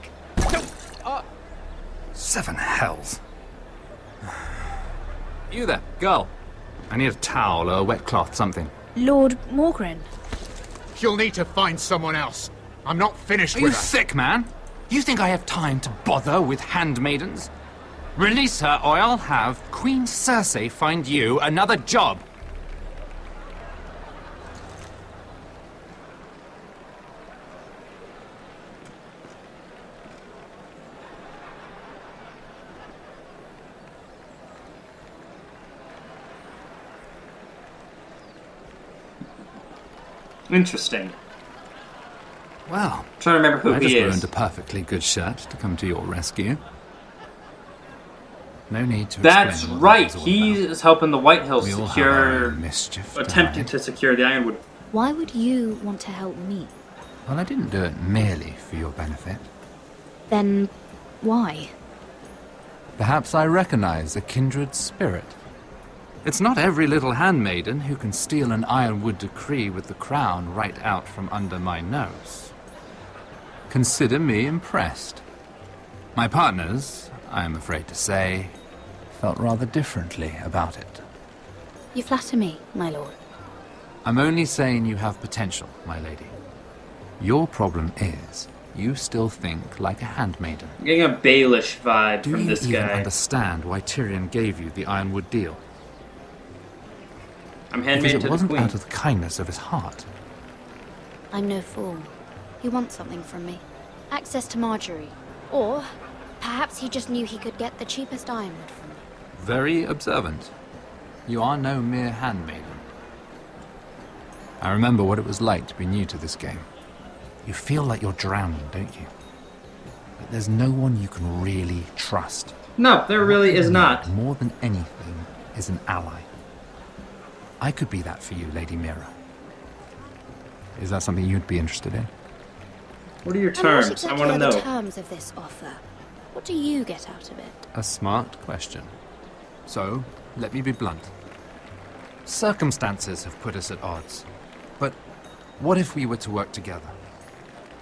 Seven hells. You there, girl. I need a towel or a wet cloth, something. Lord Morgren. You'll need to find someone else. I'm not finished Are with you her. sick, man? You think I have time to bother with handmaidens? Release her, or I'll have Queen Cersei find you another job. Interesting. Well, I'm trying to remember who I he just is. ruined a perfectly good shirt to come to your rescue. No need to That's explain what right. that was all He about. is helping the White Hills We all have our secure, own mischief to attempting hide. to secure the Ironwood. Why would you want to help me? Well, I didn't do it merely for your benefit. Then, why? Perhaps I recognize a kindred spirit. It's not every little handmaiden who can steal an Ironwood decree with the crown right out from under my nose. Consider me impressed. My partners, I am afraid to say, felt rather differently about it. You flatter me, my lord. I'm only saying you have potential, my lady. Your problem is, you still think like a handmaiden. I'm getting a Baelish vibe Do from you this even guy. understand why Tyrion gave you the Ironwood deal? I'm Because handmaid it to the wasn't queen. out of the kindness of his heart. I'm no fool. He wants something from me. Access to Marjorie. Or, perhaps he just knew he could get the cheapest ironwood from me. Very observant. You are no mere handmaiden. I remember what it was like to be new to this game. You feel like you're drowning, don't you? But there's no one you can really trust. No, there really is not. More than anything is an ally. I could be that for you, Lady Mira. Is that something you'd be interested in? What are your And what terms? exactly I want to are the know. terms of this offer? What do you get out of it? A smart question. So, let me be blunt. Circumstances have put us at odds. But what if we were to work together?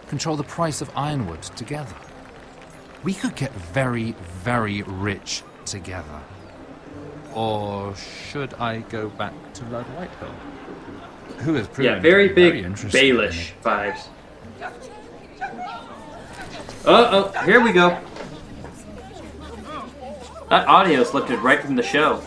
Control the price of Ironwood together? We could get very, very rich together. Or should I go back to Lord Whitehill? Who has proven Yeah, very to be big interested in Baelish vibes. Uh-oh, here we go. That audio's lifted right from the show.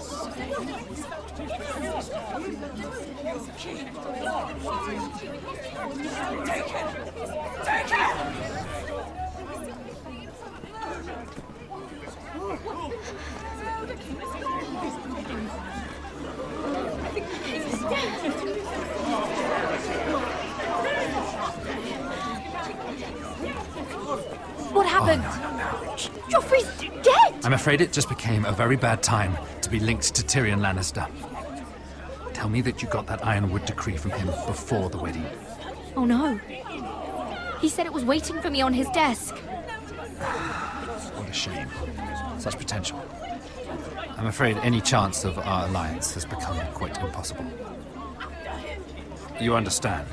What happened? Joffrey's dead! I'm afraid it just became a very bad time to be linked to Tyrion Lannister. Tell me that you got that Ironwood decree from him before the wedding. Oh no. He said it was waiting for me on his desk. What a shame. Such potential. I'm afraid any chance of our alliance has become quite impossible. You understand?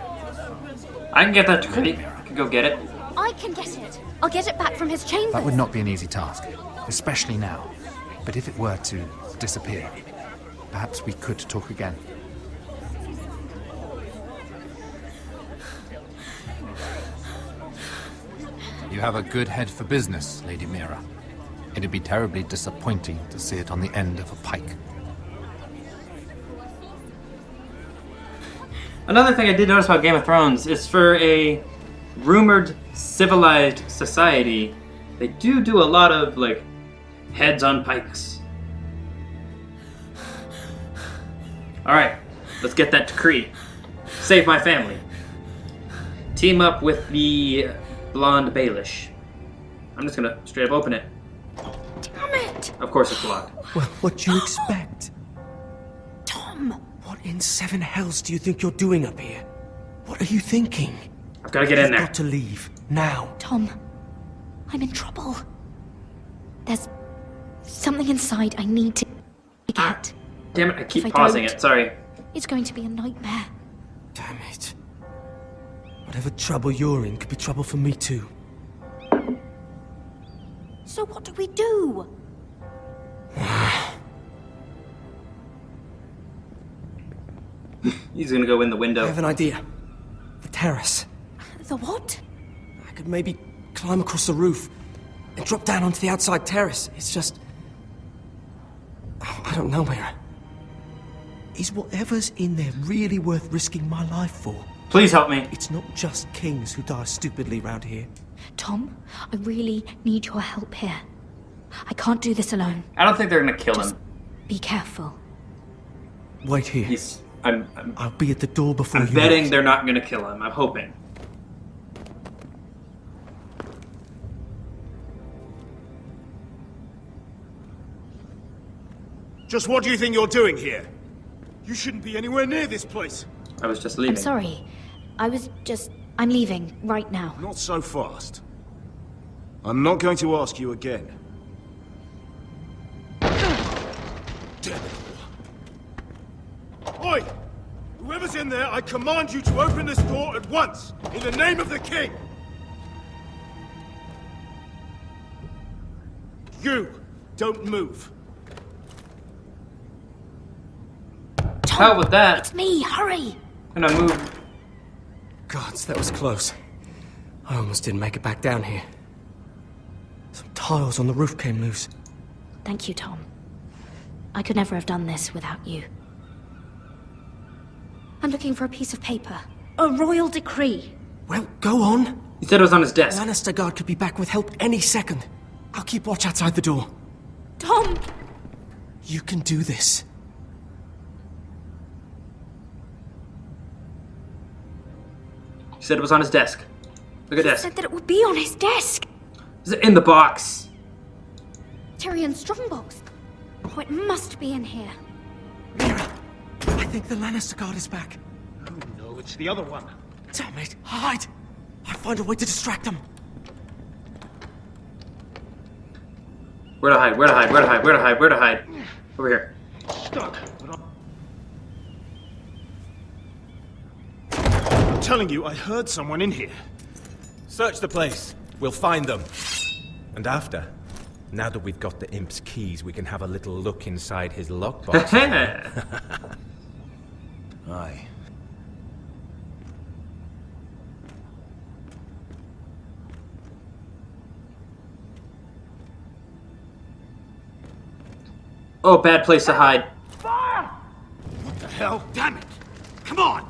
I can get that decree. I can go get it. I can get it. I'll get it back from his chamber. That would not be an easy task, especially now. But if it were to disappear, perhaps we could talk again. You have a good head for business, Lady Mira. It'd be terribly disappointing to see it on the end of a pike. Another thing I did notice about Game of Thrones is for a rumored civilized society, they do a lot of, like, heads on pikes. Alright, let's get that decree. Save my family. Team up with the blonde Baelish. I'm just gonna straight up open it. Damn it! Of course it's locked. Well, what do you expect? Tom! What in seven hells do you think you're doing up here? What are you thinking? I've gotta get in there. You've got to leave, now. Tom, I'm in trouble. There's something inside I need to get. Damn it, I keep If I pausing don't, it, sorry. It's going to be a nightmare. Damn it. Whatever trouble you're in could be trouble for me too. So what do we do? He's gonna go in the window. I have an idea. The terrace. The what? I could maybe climb across the roof and drop down onto the outside terrace. It's just... I don't know, Mira. Is whatever's in there really worth risking my life for? Please help me. It's not just kings who die stupidly round here. Tom, I really need your help here. I can't do this alone. I don't think they're gonna kill him. Be careful. Wait here. I'll be at the door before I'm you betting leave. they're not gonna kill him. I'm hoping. Just what do you think you're doing here? You shouldn't be anywhere near this place. I was just leaving. I'm sorry. I'm leaving right now. Not so fast. I'm not going to ask you again. Damn it all. Oi! Whoever's in there, I command you to open this door at once, in the name of the king! You, don't move. Hell with that. It's me, hurry! And I move. Gods, that was close. I almost didn't make it back down here. Some tiles on the roof came loose. Thank you, Tom. I could never have done this without you. I'm looking for a piece of paper. A royal decree. Well, go on. He said it was on his desk. Lannister guard could be back with help any second. I'll keep watch outside the door. Tom! You can do this. He said it was on his desk. Look at He this. said that it would be on his desk. Is it in the box? Tyrion's strongbox. Oh, it must be in here. I think the Lannister guard is back. Oh no, it's the other one. Damn it, hide! I'll find a way to distract them. Where to hide? Where to hide? Where to hide? Where to hide? Where to hide? Over here. Stuck. I'm telling you, I heard someone in here. Search the place. We'll find them. And after, now that we've got the imp's keys, we can have a little look inside his lockbox. Aye. Oh, bad place to hide. What the hell? Damn it! Come on!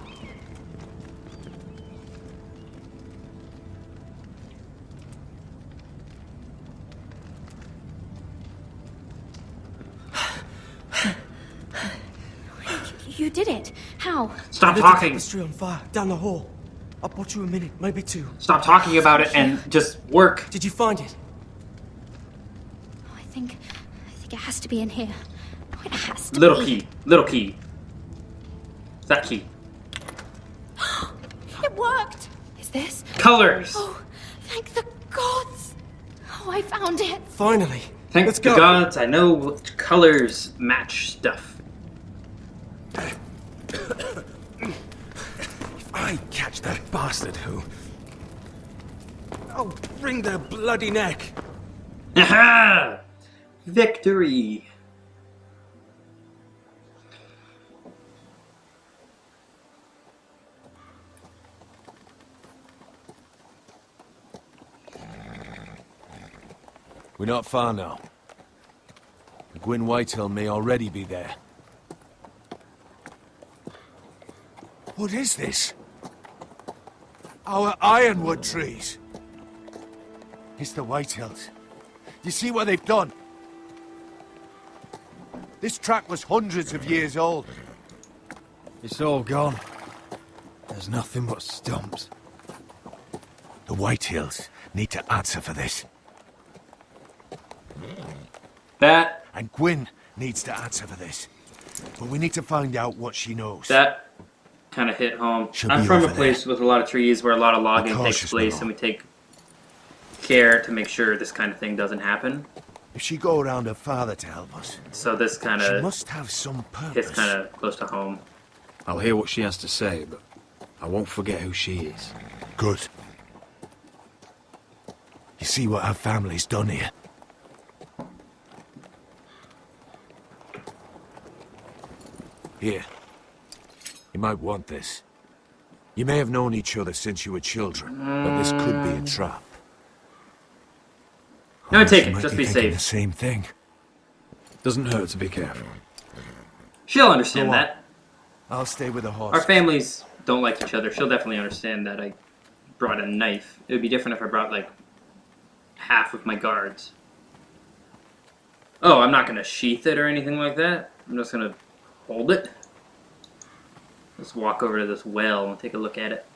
You did it. How? Stop I lit the talking. tapestry on fire down the hall. I'll bought you a minute, maybe two. Stop talking about it and just work. Did you find it? I think it has to be in here. Oh, it has to Little be. key. Little key. Is that key? It worked. Is this? Colors. Oh, thank the gods. Oh, I found it. Finally. Thank Let's the go. gods, I know what colors match stuff. If I catch that bastard who... I'll wring their bloody neck. Aha! Victory. We're not far now. Gwyn Whitehill may already be there. What is this? Our ironwood trees. It's the Whitehills. You see what they've done? This track was hundreds of years old. It's all gone. There's nothing but stumps. The Whitehills need to answer for this. That... And Gwyn needs to answer for this. But we need to find out what she knows. That kind of hit home. She'll I'm be from a over place with a lot of trees where a lot of logging takes cautious, place, Milo. and we take care to make sure this kind of thing doesn't happen. If she go around her father to help us, So this kind she of must have some hits purpose. kind of close to home. I'll hear what she has to say, but I won't forget who she is. Good. You see what our family's done here? Here. You might want this. You may have known each other since you were children, but this could be a trap. No, take She it. might Just be thinking safe. the same thing. Doesn't hurt to be careful. She'll understand Go on. that. I'll stay with the horse. Our families don't like each other. She'll definitely understand that I brought a knife. It would be different if I brought, like, half of my guards. Oh, I'm not going to sheath it or anything like that. I'm just going to hold it. Let's walk over to this well and take a look at it.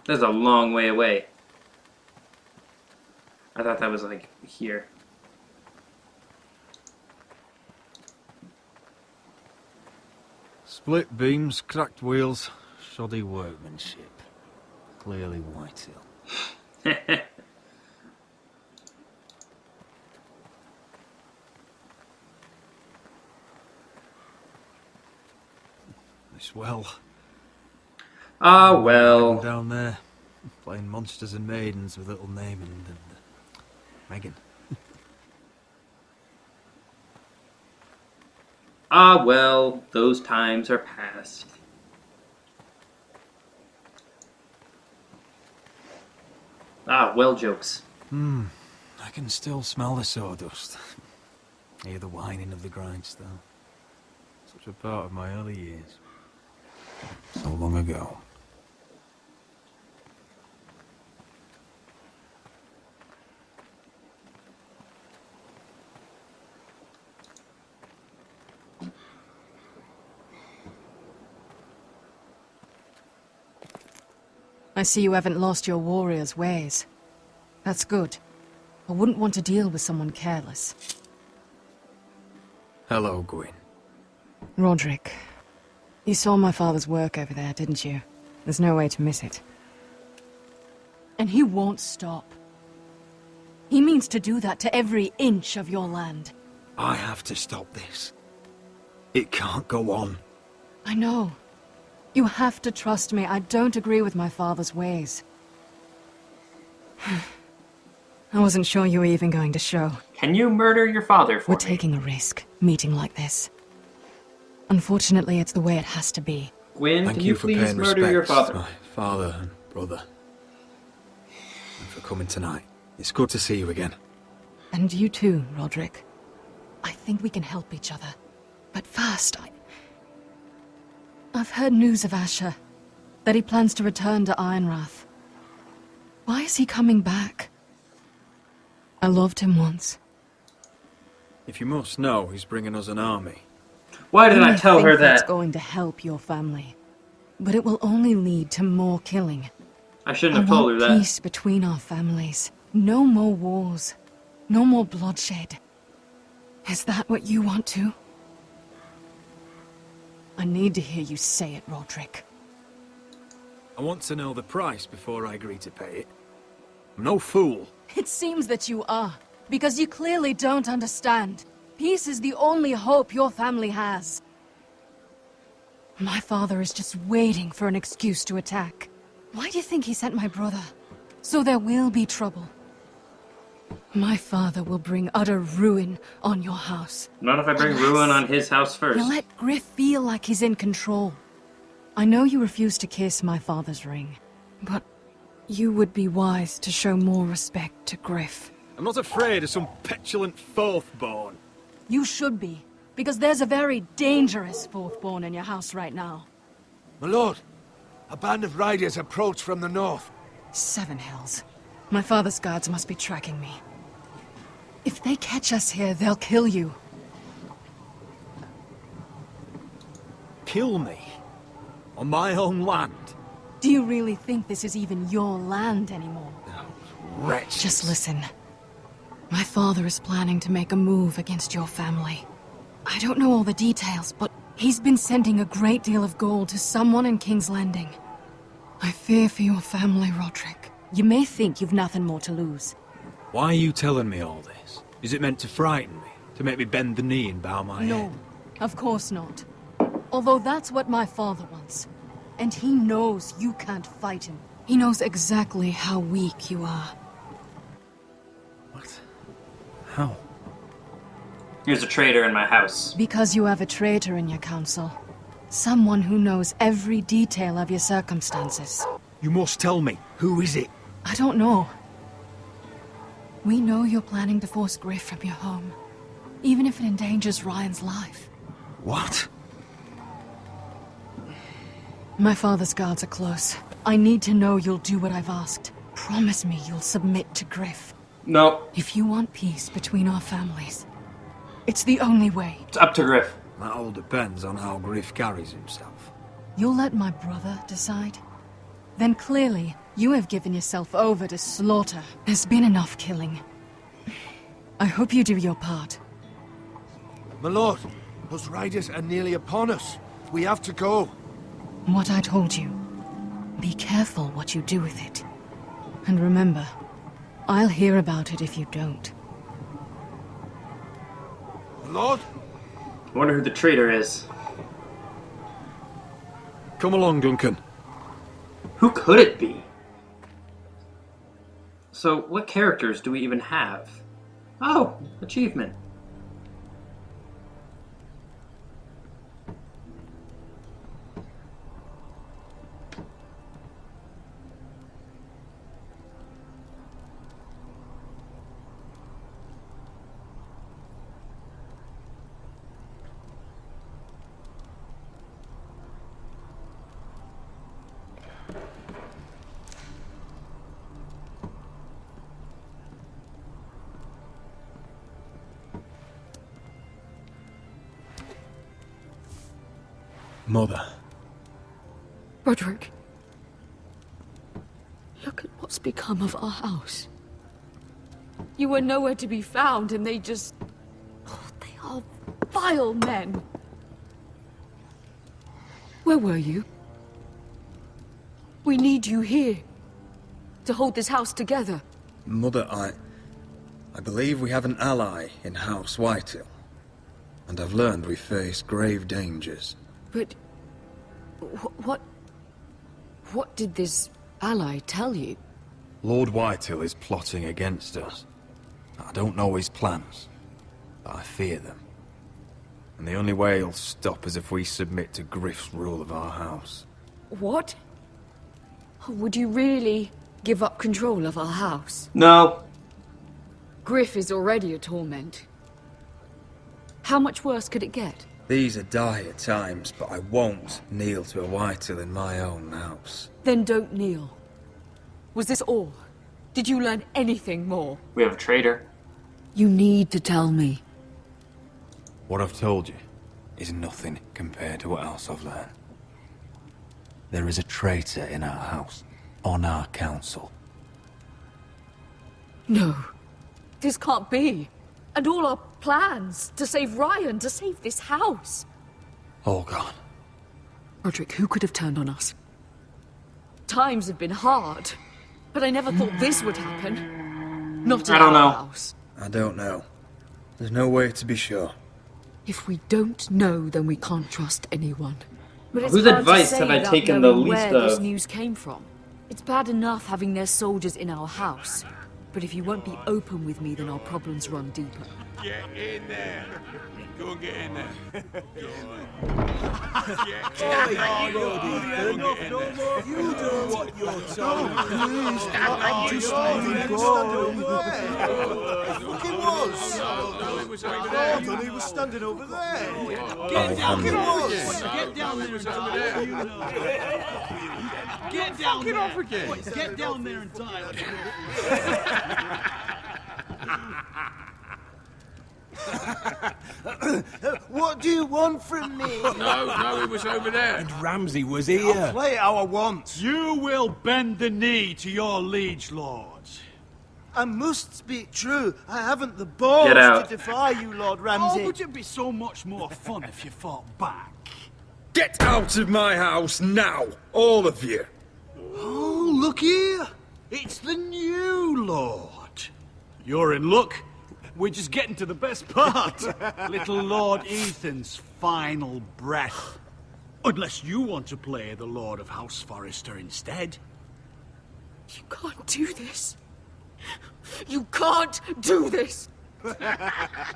That's a long way away. I thought that was, like, here. Split beams, cracked wheels, shoddy workmanship. Clearly Whitehill. This well. Ah, well. Down there, playing monsters and maidens with little Naaman and Megan. Ah, well, those times are past. Ah, well jokes. I can still smell the sawdust. Hear the whining of the grindstone. Such a part of my early years. So long ago. I see you haven't lost your warrior's ways. That's good. I wouldn't want to deal with someone careless. Hello, Gwyn. Roderick, you saw my father's work over there, didn't you? There's no way to miss it. And he won't stop. He means to do that to every inch of your land. I have to stop this. It can't go on. I know. You have to trust me. I don't agree with my father's ways. I wasn't sure you were even going to show. Can you murder your father for We're me? taking a risk, meeting like this. Unfortunately, it's the way it has to be. Gwyn, Thank can you you for please paying murder respects your to father? my father and brother. And for coming tonight. It's good to see you again. And you too, Roderick. I think we can help each other. But first, I've heard news of Asher. That he plans to return to Ironrath. Why is he coming back? I loved him once. If you must know, he's bringing us an army. Why did I tell her That's that? going to help your family. But it will only lead to more killing. I shouldn't have told her that. Peace between our families. No more wars. No more bloodshed. Is that what you want too? I need to hear you say it, Roderick. I want to know the price before I agree to pay it. I'm no fool. It seems that you are, because you clearly don't understand. Peace is the only hope your family has. My father is just waiting for an excuse to attack. Why do you think he sent my brother? So there will be trouble. My father will bring utter ruin on your house. Not if I bring ruin on his house first. You let Griff feel like he's in control. I know you refuse to kiss my father's ring, but you would be wise to show more respect to Griff. I'm not afraid of some petulant fourthborn. You should be, because there's a very dangerous fourthborn in your house right now. My lord, a band of riders approach from the north. 7 Hills. My father's guards must be tracking me. If they catch us here, they'll kill you. Kill me? On my own land? Do you really think this is even your land anymore? Wretches. Just listen. My father is planning to make a move against your family. I don't know all the details, but he's been sending a great deal of gold to someone in King's Landing. I fear for your family, Roderick. You may think you've nothing more to lose. Why are you telling me all this? Is it meant to frighten me? To make me bend the knee and bow my head? No, of course not. Although that's what my father wants. And he knows you can't fight him. He knows exactly how weak you are. What? How? Here's a traitor in my house. Because you have a traitor in your council. Someone who knows every detail of your circumstances. You must tell me. Who is it? I don't know. We know you're planning to force Griff from your home. Even if it endangers Ryan's life. What? My father's guards are close. I need to know you'll do what I've asked. Promise me you'll submit to Griff. No. If you want peace between our families, it's the only way. It's up to Griff. That all depends on how Griff carries himself. You'll let my brother decide? Then clearly, you have given yourself over to slaughter. There's been enough killing. I hope you do your part. My lord, those riders are nearly upon us. We have to go. What I told you. Be careful what you do with it. And remember, I'll hear about it if you don't. Lord? I wonder who the traitor is. Come along, Duncan. Who could it be? So, what characters do we even have? Oh, achievement. Mother. Roderick. Look at what's become of our house. You were nowhere to be found, and they just... Oh, they are vile men. Where were you? We need you here. To hold this house together. Mother, I believe we have an ally in House Whitehill. And I've learned we face grave dangers. But... What did this ally tell you? Lord Whitehill is plotting against us. I don't know his plans, but I fear them. And the only way he'll stop is if we submit to Griff's rule of our house. What? Would you really give up control of our house? No. Griff is already a torment. How much worse could it get? These are dire times, but I won't kneel to a Whitetail in my own house. Then don't kneel. Was this all? Did you learn anything more? We have a traitor. You need to tell me. What I've told you is nothing compared to what else I've learned. There is a traitor in our house, on our council. No. This can't be. And all our plans to save Ryan, to save this house. All gone. Roderick, who could have turned on us? Times have been hard, but I never thought this would happen. Not in I don't know. our house. I don't know. There's no way to be sure. If we don't know, then we can't trust anyone. But it's Whose hard to advice say have I without taken the knowing least where this of? news came from. It's bad enough having their soldiers in our house, but if you won't be open with me, then our problems run deeper. Get in there. Go and get in there. Go You do what you're told. I'm just leaving Fucking was. I thought he was standing over there. Get down there. Get down there and die. Get down there. Off again. Get down there and die. What do you want from me? No, it was over there. And Ramsay was here. I'll play it how I want. You will bend the knee to your liege lord. I must speak true. I haven't the balls Get out. to defy you, Lord Ramsay. Oh, would it be so much more fun if you fought back? Get out of my house now, all of you. Oh, look here. It's the new lord. You're in luck. We're just getting to the best part. Little Lord Ethan's final breath. Unless you want to play the Lord of House Forrester instead. You can't do this. You can't do this.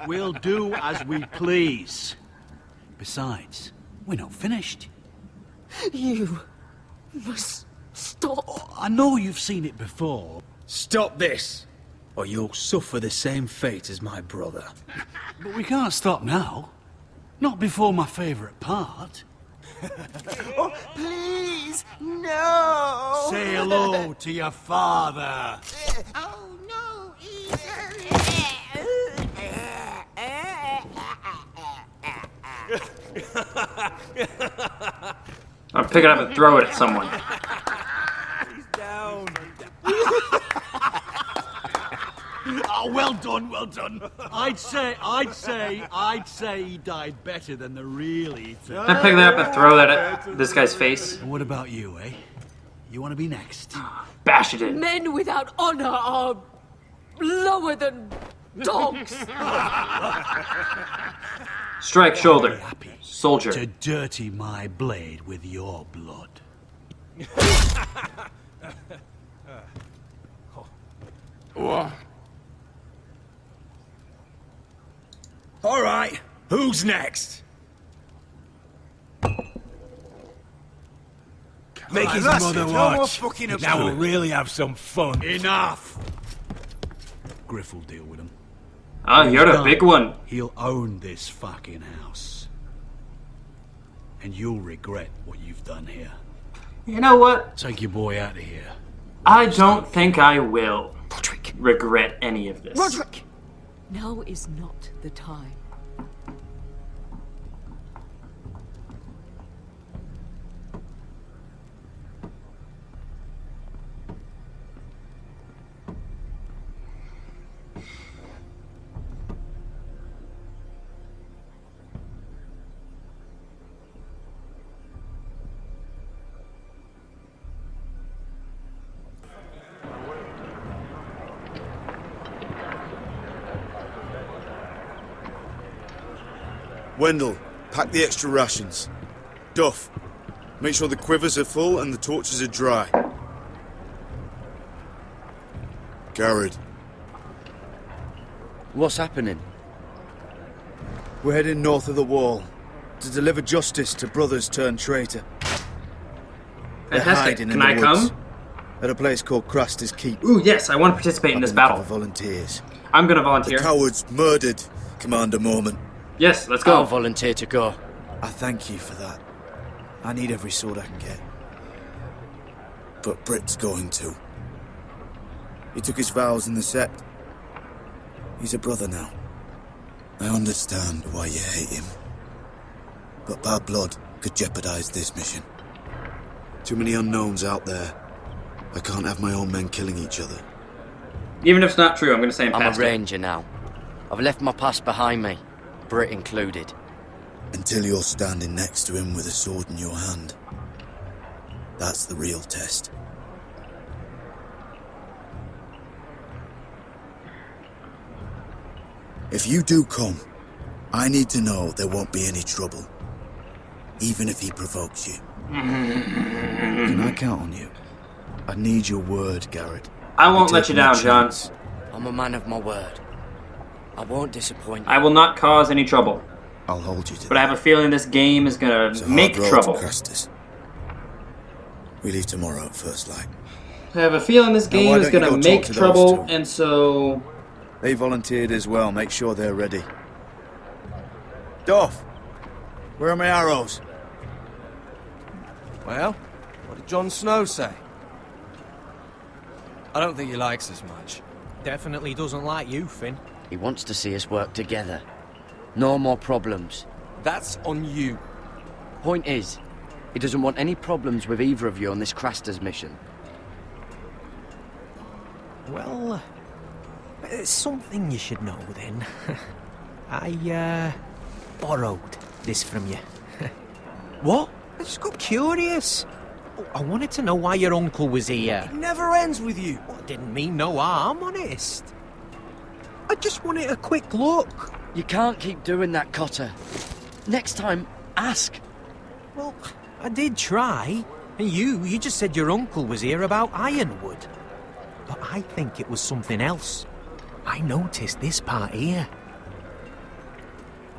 We'll do as we please. Besides, we're not finished. You must stop. I know you've seen it before. Stop this, or you'll suffer the same fate as my brother. But we can't stop now. Not before my favourite part. Oh, please, no! Say hello to your father. Oh, no, I'll pick it up and throw it at someone. He's down. Oh, well done, well done. I'd say he died better than the real Ethan. Can I pick that up and throw that at this guy's face? And what about you, eh? You want to be next? Bash it in. Men without honor are lower than dogs. Strike shoulder. Soldier. To dirty my blade with your blood. All right, who's next? Make his that's mother it. No more watch. fucking Now about we'll it. really have some fun. Enough! Griff will deal with him. Ah, you're the big one. He'll own this fucking house. And you'll regret what you've done here. You know what? Take your boy out of here. I don't think I will regret any of this. Roderick! Now is not the time. Wendell, pack the extra rations. Duff, make sure the quivers are full and the torches are dry. Garrett. What's happening? We're heading north of the wall to deliver justice to brothers turned traitor. They're Fantastic. hiding Can in I the woods come? at a place called Craster's Keep. Ooh, yes, I want to participate in this battle. Volunteers. I'm gonna volunteer. The cowards murdered Commander Mormon. Yes, let's go. I'll volunteer to go. I thank you for that. I need every sword I can get. But Brit's going too. He took his vows in the Sept. He's a brother now. I understand why you hate him. But bad blood could jeopardize this mission. Too many unknowns out there. I can't have my own men killing each other. Even if it's not true, I'm going to say I'm a ranger now. I've left my past behind me, Brit included. Until you're standing next to him with a sword in your hand. That's the real test. If you do come, I need to know there won't be any trouble. Even if he provokes you. Can I count on you? I need your word, Garrett. I won't let you down, John. I'm a man of my word. I won't disappoint you. I will not cause any trouble. I'll hold you to But I have a feeling this game is gonna make trouble. We leave tomorrow at first light. I have a feeling this game is gonna make trouble, and so... They volunteered as well. Make sure they're ready. Doff, where are my arrows? Well, what did Jon Snow say? I don't think he likes us much. Definitely doesn't like you, Finn. He wants to see us work together. No more problems. That's on you. Point is, he doesn't want any problems with either of you on this Craster's mission. Well, something you should know then. I, borrowed this from you. What? I just got curious. I wanted to know why your uncle was here. It never ends with you. Well, didn't mean no harm, honest. I just wanted a quick look. You can't keep doing that, Cotter. Next time, ask. Well, I did try. And you just said your uncle was here about Ironwood. But I think it was something else. I noticed this part here.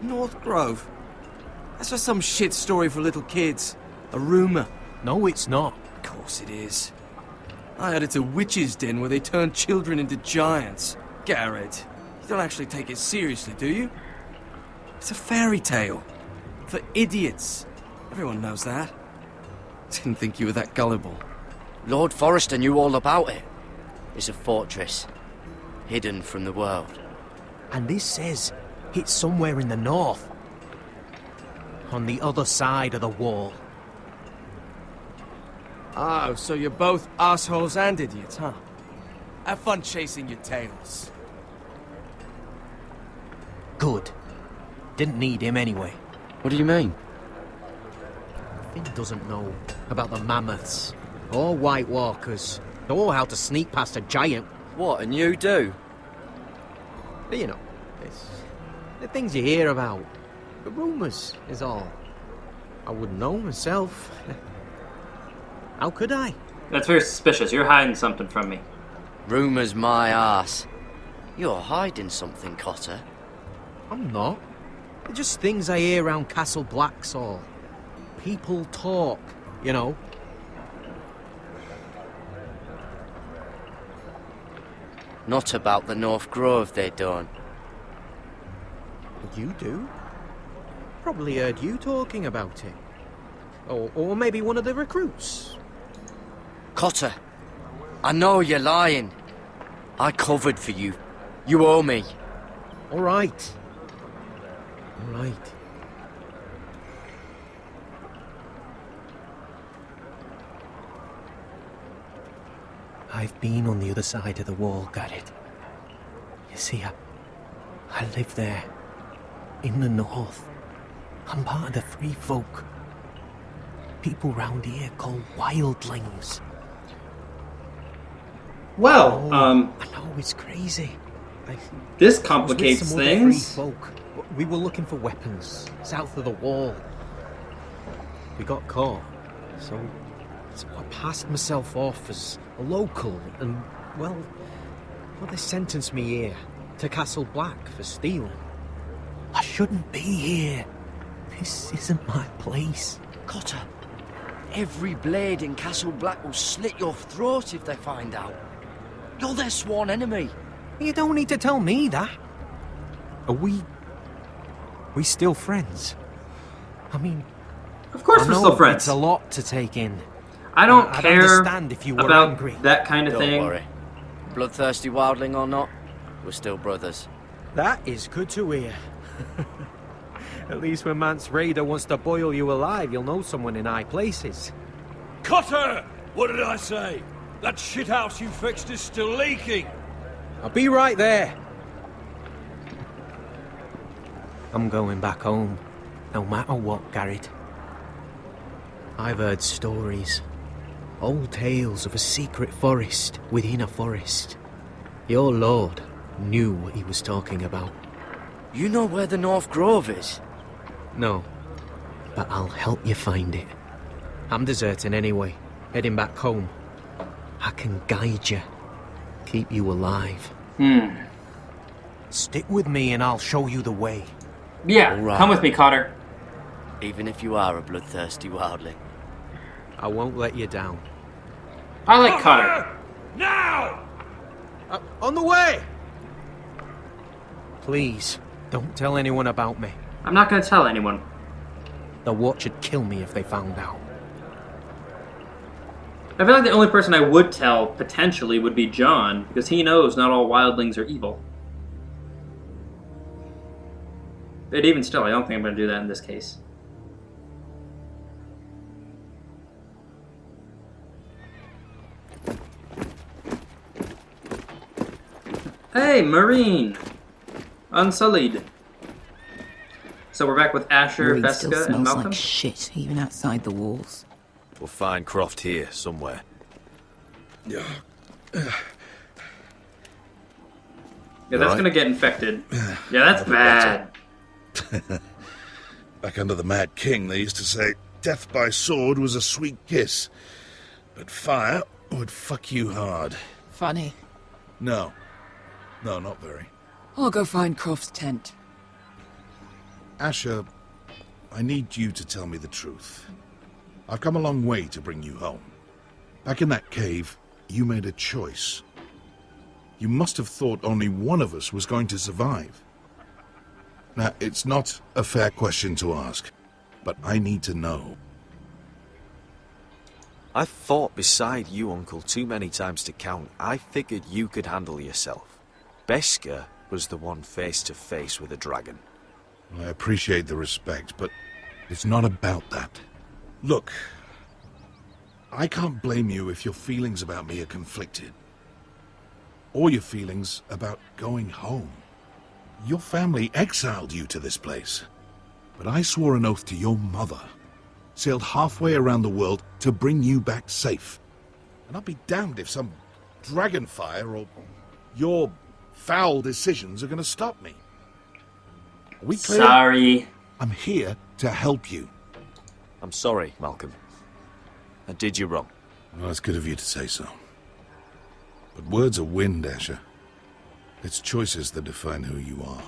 North Grove? That's just some shit story for little kids. A rumour. No, it's not. Of course it is. I heard it's a witch's den where they turn children into giants. Garrett, you don't actually take it seriously, do you? It's a fairy tale. For idiots. Everyone knows that. Didn't think you were that gullible. Lord Forrester knew all about it. It's a fortress. Hidden from the world. And this says it's somewhere in the north. On the other side of the wall. Oh, so you're both assholes and idiots, huh? Have fun chasing your tails. Good. Didn't need him anyway. What do you mean? Finn doesn't know about the mammoths, or White Walkers, or how to sneak past a giant. What, and you do? But you know, it's the things you hear about. The rumours is all. I wouldn't know myself. How could I? That's very suspicious. You're hiding something from me. Rumours my arse. You're hiding something, Cotter. I'm not. They're just things I hear around Castle Blacksall. People talk, you know. Not about the North Grove, they don't. You do? Probably heard you talking about it. Or maybe one of the recruits. Cotter, I know you're lying. I covered for you. You owe me. All right. All right. I've been on the other side of the wall, Garrett. You see, I live there. In the north. I'm part of the free folk. People round here call wildlings. Well, I know, it's crazy. This complicates things. Free folk. We were looking for weapons south of the wall. We got caught, so I passed myself off as a local, and well, they sentenced me here to Castle Black for stealing. I shouldn't be here. This isn't my place. Cotter, every blade in Castle Black will slit your throat if they find out. You're their sworn enemy. You don't need to tell me that. Are we We still friends? I mean... Of course we're still friends. It's a lot to take in. I don't I'd care understand if you were about angry. that kind of Don't thing. worry. Bloodthirsty wildling or not, we're still brothers. That is good to hear. At least when Mance Raider wants to boil you alive, you'll know someone in high places. Cutter! What did I say? That shithouse you fixed is still leaking. I'll be right there. I'm going back home, no matter what, Garrett. I've heard stories. Old tales of a secret forest within a forest. Your lord knew what he was talking about. You know where the North Grove is? No, but I'll help you find it. I'm deserting anyway, heading back home. I can guide you, keep you alive. Stick with me and I'll show you the way. Yeah, right. Come with me, Cotter. Even if you are a bloodthirsty wildling. I won't let you down. I like Cotter. Now! On the way! Please, don't tell anyone about me. I'm not gonna tell anyone. The Watch would kill me if they found out. I feel like the only person I would tell, potentially, would be John, because he knows not all wildlings are evil. But even still, I don't think I'm gonna do that in this case. Hey, Marine! Unsullied. So we're back with Asher, Reed still Vesca, and smells Malcolm? like shit, even outside the walls. We'll find Croft here, somewhere. Yeah, that's gonna get infected. Yeah, that's bad. Back under the Mad King, they used to say, death by sword was a sweet kiss, but fire would fuck you hard. Funny. No. No, not very. I'll go find Croft's tent. Asher, I need you to tell me the truth. I've come a long way to bring you home. Back in that cave, you made a choice. You must have thought only one of us was going to survive. Now, it's not a fair question to ask, but I need to know. I've fought beside you, Uncle, too many times to count. I figured you could handle yourself. Beskha was the one face to face with a dragon. I appreciate the respect, but it's not about that. Look, I can't blame you if your feelings about me are conflicted. Or your feelings about going home. Your family exiled you to this place. But I swore an oath to your mother. Sailed halfway around the world to bring you back safe. And I'll be damned if some dragonfire or your foul decisions are going to stop me. Are we clear? Sorry. I'm here to help you. I'm sorry, Malcolm. I did you wrong. Well, that's good of you to say so. But words are wind, Asher. It's choices that define who you are.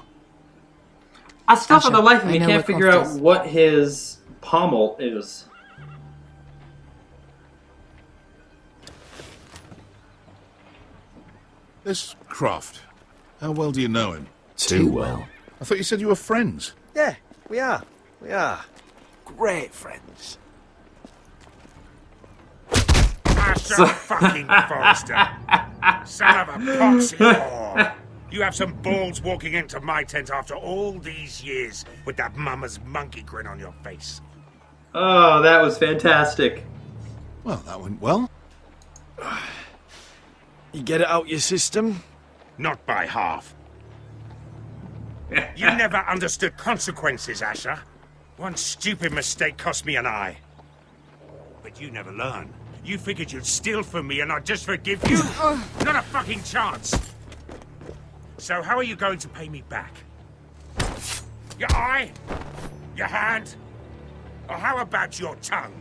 I still, for Asher, the life of me, I know can't where figure Croft out is. what his pommel is. This Croft, how well do you know him? Too well. I thought you said you were friends. Yeah, we are. We are. Great friends. Asher fucking Forrester. Son of a poxy whore. You have some balls walking into my tent after all these years with that mama's monkey grin on your face. Oh, that was fantastic. Well, that went well. You get it out your system? Not by half. You never understood consequences, Asher. One stupid mistake cost me an eye. But you never learn. You figured you'd steal from me and I'd just forgive you? Not a fucking chance. So how are you going to pay me back? Your eye? Your hand? Or how about your tongue?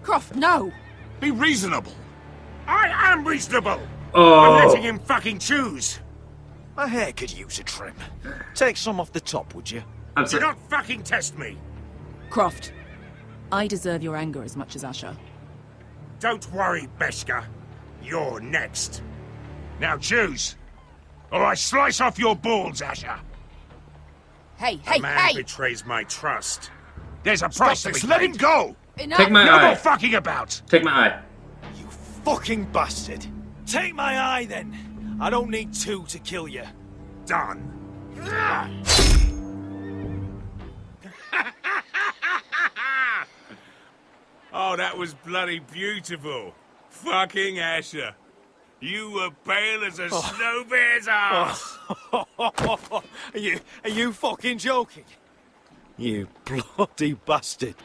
Croft, no! Be reasonable. I am reasonable. Oh. I'm letting him fucking choose. My hair could use a trim. Take some off the top, would you? Do not fucking test me. Croft, I deserve your anger as much as Asher. Don't worry, Beskha. You're next. Now choose, or I slice off your balls, Asher. Hey, A man betrays my trust. There's a price to be paid. Let him go! Enough. Take my No eye. more fucking about! Take my eye. Fucking bastard! Take my eye then! I don't need two to kill you. Done. Oh, that was bloody beautiful. Fucking Asher. You were pale as a snow bear's ass. Are you fucking joking? You bloody bastard.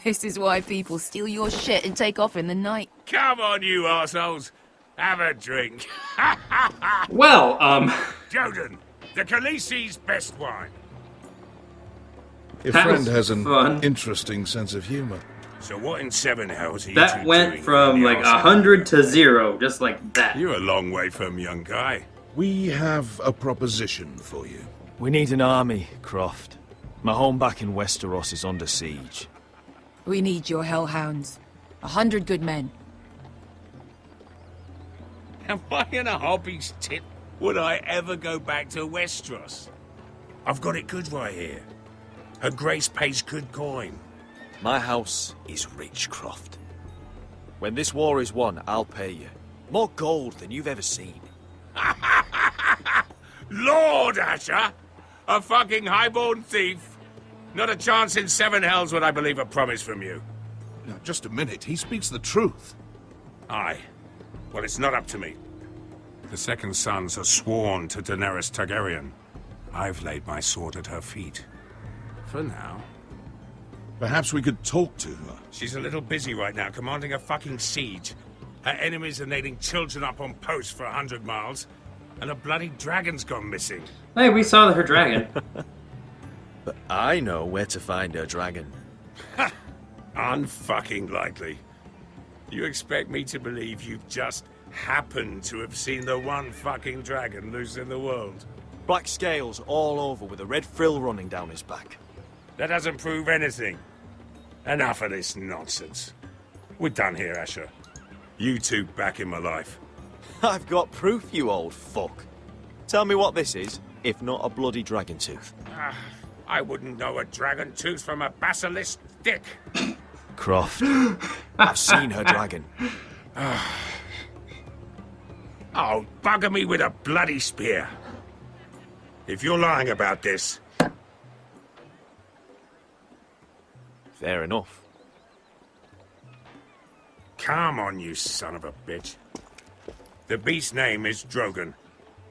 This is why people steal your shit and take off in the night. Come on, you assholes. Have a drink. Well, Joden, the Khaleesi's best wine. Your That friend was has an fun. interesting sense of humor. So what in seven hells are you That two went doing from in the like arsenal? 100 to 0, just like that. You're a long way from young guy. We have a proposition for you. We need an army, Croft. My home back in Westeros is under siege. We need your hellhounds. 100 good men. Am I in a hobby's tit? Would I ever go back to Westeros? I've got it good right here. Her Grace pays good coin. My house is rich, Croft. When this war is won, I'll pay you. More gold than you've ever seen. Lord Asher! A fucking highborn thief! Not a chance in seven hells would I believe a promise from you. Now, just a minute. He speaks the truth. Aye. Well, it's not up to me. The second sons are sworn to Daenerys Targaryen. I've laid my sword at her feet. For now. Perhaps we could talk to her. She's a little busy right now, commanding a fucking siege. Her enemies are nailing children up on posts for 100 miles, and a bloody dragon's gone missing. Hey, we saw her dragon. But I know where to find her dragon. Unfucking likely. You expect me to believe you've just happened to have seen the one fucking dragon loose in the world? Black scales all over with a red frill running down his back. That doesn't prove anything. Enough of this nonsense. We're done here, Asher. You two back in my life. I've got proof, you old fuck. Tell me what this is, if not a bloody dragon tooth. I wouldn't know a dragon tooth from a basilisk dick. Croft, I've seen her dragon. Oh, bugger me with a bloody spear. If you're lying about this... Fair enough. Come on, you son of a bitch. The beast's name is Drogon.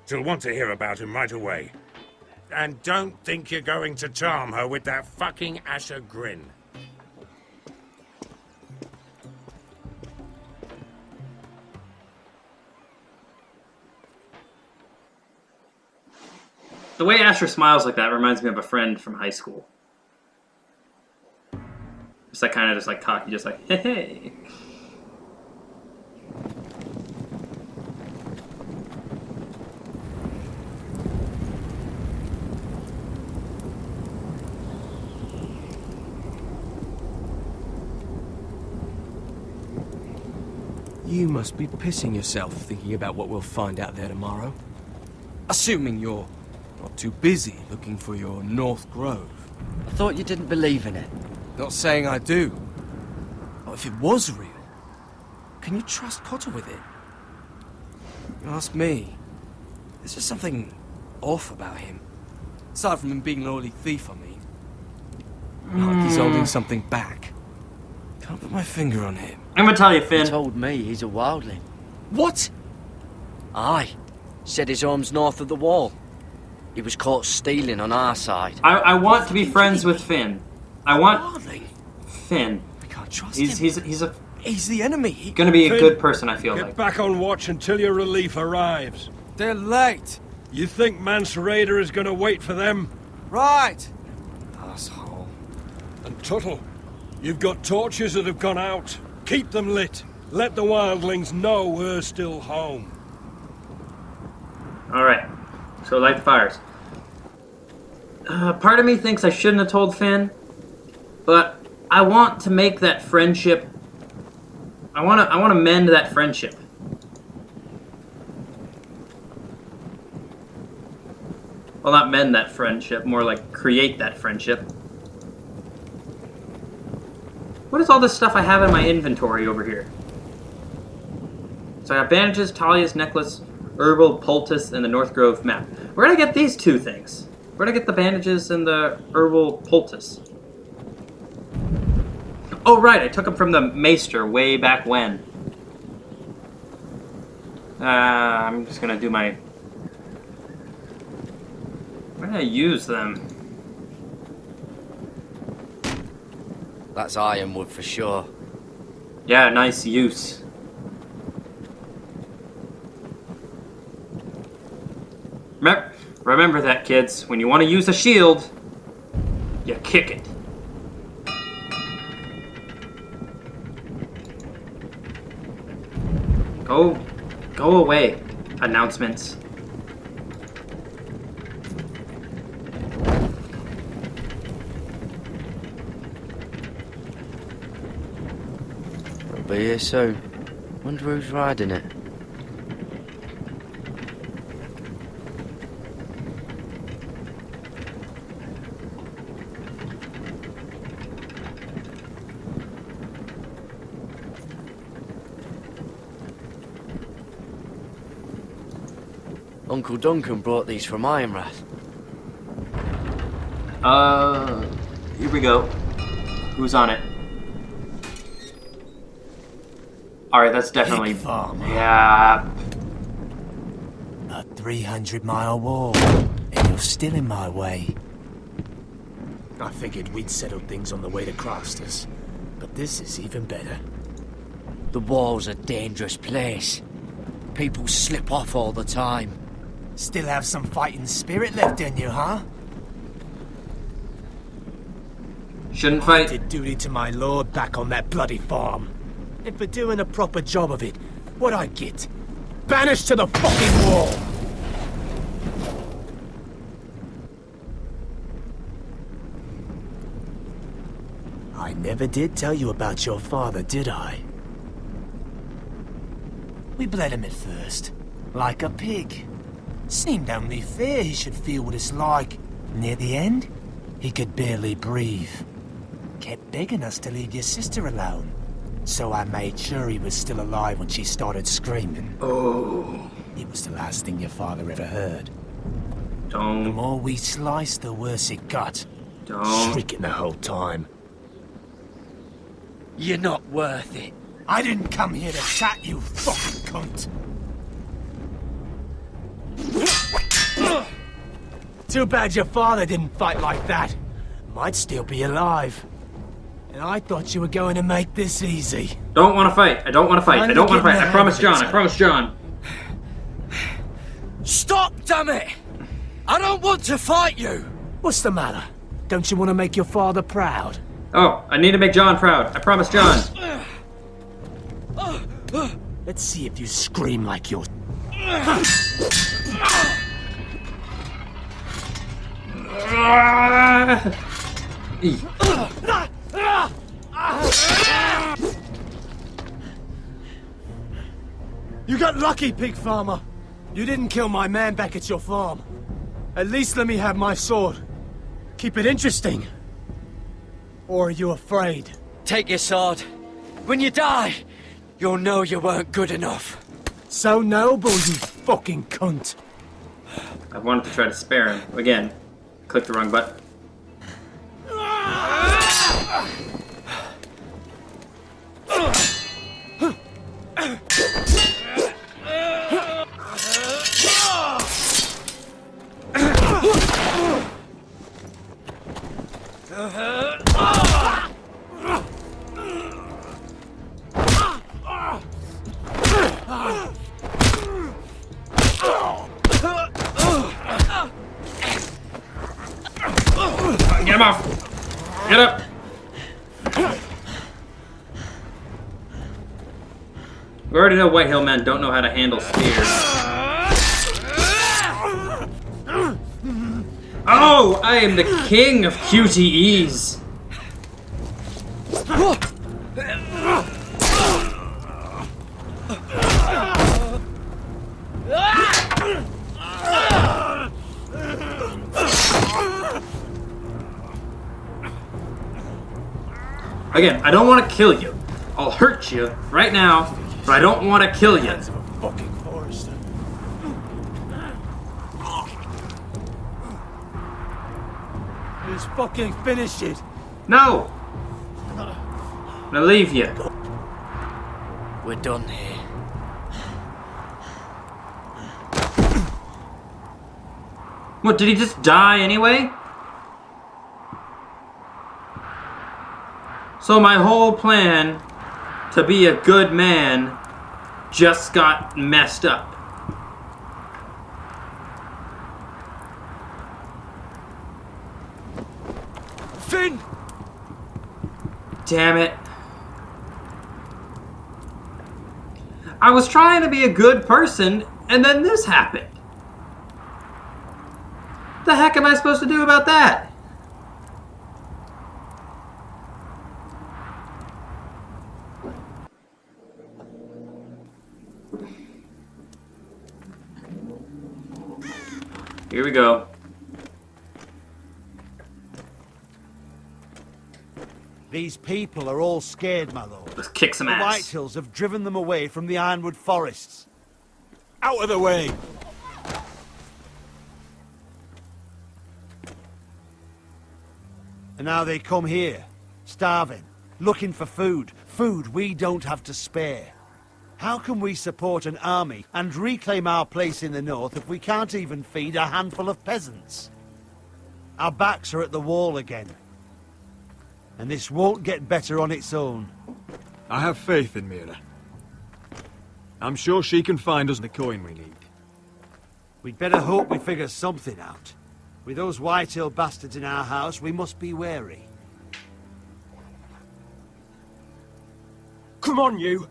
She'll want to hear about him right away. And don't think you're going to charm her with that fucking Asher grin. The way Asher smiles like that reminds me of a friend from high school. Just like kind of just like cocky, just like, hey, hey. You must be pissing yourself thinking about what we'll find out there tomorrow. Assuming you're not too busy looking for your North Grove. I thought you didn't believe in it. Not saying I do. Oh, if it was real, can you trust Cotter with it? You ask me. There's just something off about him. Aside from him being an early thief, I mean. Like he's holding something back. Can't put my finger on him. I'm gonna tell you, Finn. He told me he's a wildling. What? Aye. Said his home's north of the wall. He was caught stealing on our side. I want to be friends with Finn. I want Wildling? Finn. I can't trust He's the enemy. gonna be a Finn, good person, I feel Get like. back on watch until your relief arrives. They're late. You think Mance Rayder is gonna wait for them? Right. Asshole. And Tuttle, you've got torches that have gone out. Keep them lit. Let the wildlings know we're still home. Alright, so light the fires. Part of me thinks I shouldn't have told Finn, but I want to make that friendship... I want to mend that friendship. Well, not mend that friendship, more like create that friendship. What is all this stuff I have in my inventory over here? So I got bandages, Talia's necklace, herbal poultice, and the North Grove map. Where'd I get these two things? Where'd I get the bandages and the herbal poultice? Oh, right, I took them from the maester way back when. I'm just gonna do my... Where did I use them? That's ironwood for sure. Yeah, nice use. Remember that, kids. When you want to use a shield, you kick it. Go away. Announcements. It'll be here soon. Wonder who's riding it. Uncle Duncan brought these from Ironrath. Here we go. Who's on it? Alright, that's definitely... Big farmer. Yeah. A 300-mile wall, and you're still in my way. I figured we'd settled things on the way to Crafters, but this is even better. The wall's a dangerous place. People slip off all the time. Still have some fighting spirit left in you, huh? Shouldn't fight. I did duty to my lord back on that bloody farm. And for doing a proper job of it, what'd I get? Banished to the fucking wall! I never did tell you about your father, did I? We bled him at first, like a pig. Seemed only fair he should feel what it's like. Near the end, he could barely breathe. Kept begging us to leave your sister alone. So I made sure he was still alive when she started screaming. Oh. It was the last thing your father ever heard. Don't. The more we sliced, the worse it got. Don't. Shrieking the whole time. You're not worth it. I didn't come here to chat, you fucking cunt. Too bad your father didn't fight like that. Might still be alive. And I thought you were going to make this easy. Don't want to fight. I don't want to fight. I don't want to fight. I promise John. I promise John. Stop, damn it! I don't want to fight you! What's the matter? Don't you want to make your father proud? Oh, I need to make John proud. I promise John. Let's see if you scream like you're... You got lucky, pig farmer. You didn't kill my man back at your farm. At least let me have my sword. Keep it interesting. Or are you afraid? Take your sword. When you die, you'll know you weren't good enough. So noble, you fucking cunt. I wanted to try to spare him. Again, click the wrong button. Get him off! Get up! We already know White Hill men don't know how to handle spears. Oh! I am the king of QTEs! Again, I don't want to kill you. I'll hurt you right now, but I don't want to kill you. Fucking forest. Let's fucking finish it. No! I'm gonna leave you. We're done here. What, did he just die anyway? So my whole plan to be a good man just got messed up. Finn! Damn it. I was trying to be a good person, and then this happened. The heck am I supposed to do about that? Here we go. These people are all scared, my lord. Let's kick some the ass. Whitehills have driven them away from the Ironwood forests. Out of the way! And now they come here, starving, looking for food. Food we don't have to spare. How can we support an army and reclaim our place in the north if we can't even feed a handful of peasants? Our backs are at the wall again. And this won't get better on its own. I have faith in Mira. I'm sure she can find us the coin we need. We'd better hope we figure something out. With those Whitehill bastards in our house, we must be wary. Come on, you!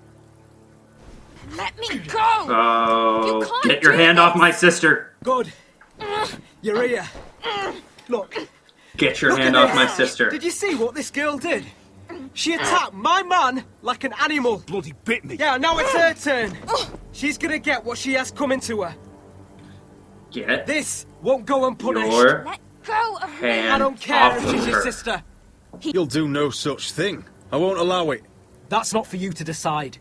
Let me go! Oh, You can't get your do hand this. off my sister. Good. You're here. Look. Get your Look hand at off my this. sister. Did you see what this girl did? She attacked my man like an animal. Bloody bit me. Yeah, now it's her turn. She's gonna get what she has coming to her. Get This won't go unpunished. your Let go of me. hand I don't care off if of she's your her. sister. You'll do no such thing. I won't allow it. That's not for you to decide.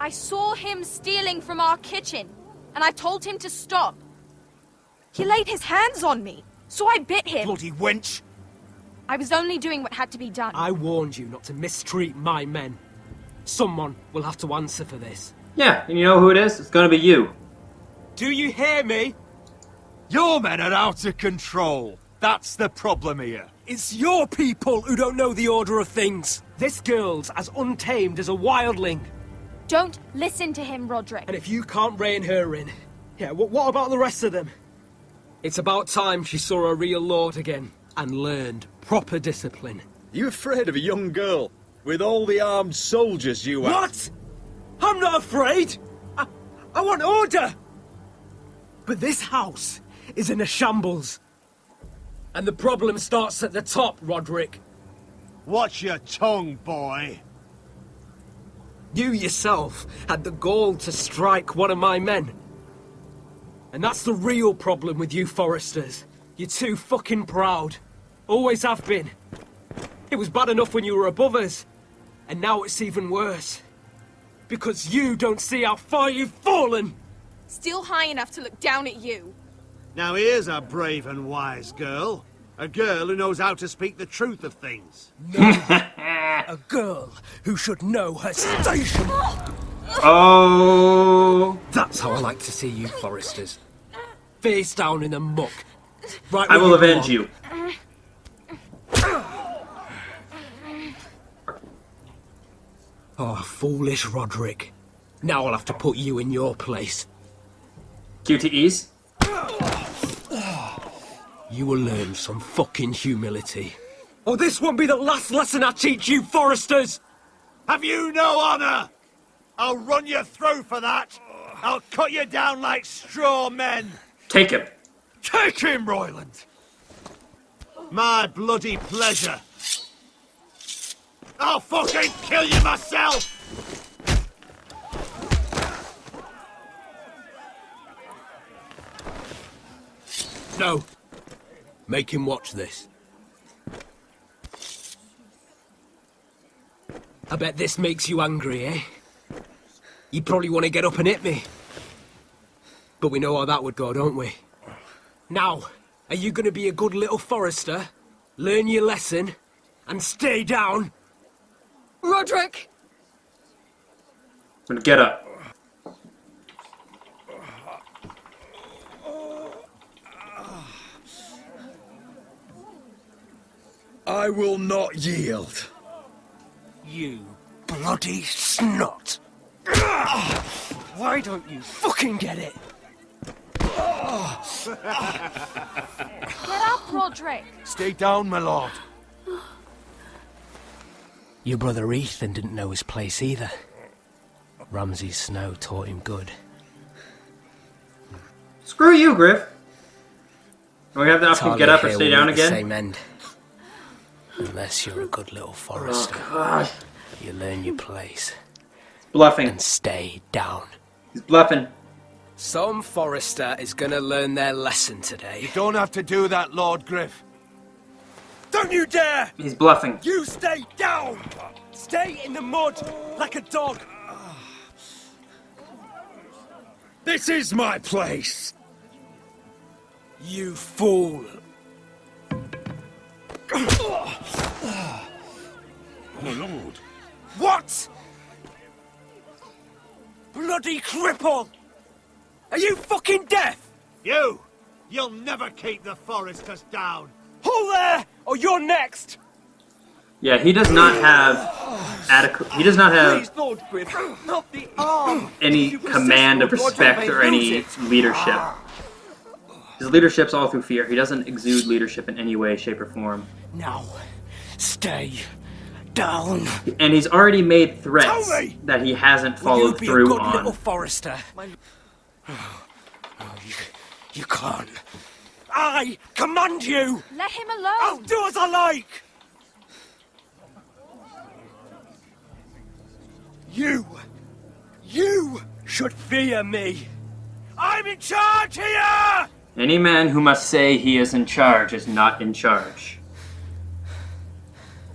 I saw him stealing from our kitchen, and I told him to stop. He laid his hands on me, so I bit him. Bloody wench! I was only doing what had to be done. I warned you not to mistreat my men. Someone will have to answer for this. Yeah, and you know who it is? It's gonna be you. Do you hear me? Your men are out of control. That's the problem here. It's your people who don't know the order of things. This girl's as untamed as a wildling. Don't listen to him, Roderick. And if you can't rein her in, yeah, what about the rest of them? It's about time she saw a real lord again and learned proper discipline. You afraid of a young girl with all the armed soldiers you have? What? I'm not afraid. I want order. But this house is in a shambles. And the problem starts at the top, Roderick. Watch your tongue, boy. You yourself had the gall to strike one of my men. And that's the real problem with you Foresters. You're too fucking proud. Always have been. It was bad enough when you were above us. And now it's even worse. Because you don't see how far you've fallen! Still high enough to look down at you. Now here's a brave and wise girl. A girl who knows how to speak the truth of things. A girl who should know her station. Oh. That's how I like to see you, Foresters. Face down in the muck. Right I where will you avenge belong. you. Oh, foolish Roderick. Now I'll have to put you in your place. QTEs? You will learn some fucking humility. Or this won't be the last lesson I teach you, Foresters! Have you no honor? I'll run you through for that. I'll cut you down like straw men. Take him. Take him, Royland. My bloody pleasure. I'll fucking kill you myself. No. Make him watch this. I bet this makes you angry, eh? You probably want to get up and hit me. But we know how that would go, don't we? Now, are you going to be a good little Forrester, learn your lesson, and stay down? Roderick! I'm gonna get up. I will not yield. You bloody snot! Why don't you fucking get it? Get up, Roderick! Stay down, my lord. Your brother Ethan didn't know his place either. Ramsay's snow taught him good. Screw you, Griff. Do we have the option to get up or Talia stay here will down meet the again? same end. Unless you're a good little Forrester. Oh, God. You learn your place. Bluffing. And stay down. He's bluffing. Some Forrester is gonna learn their lesson today. You don't have to do that, Lord Griff. Don't you dare! He's bluffing. You stay down! Stay in the mud like a dog! This is my place! You fool! Oh, Lord. What? Bloody cripple! Are you fucking deaf? You'll never keep the Foresters down. Hold there, or you're next! Yeah, he does not have adequate. He does not have Please, Lord Griff, not the arm. any command of respect or any leadership. His leadership's all through fear. He doesn't exude leadership in any way, shape, or form. Now, stay down. And he's already made threats that he hasn't followed Will you through be a good on. little Forrester? You can't. I command you! Let him alone! I'll do as I like! You should fear me! I'm in charge here! Any man who must say he is in charge is not in charge.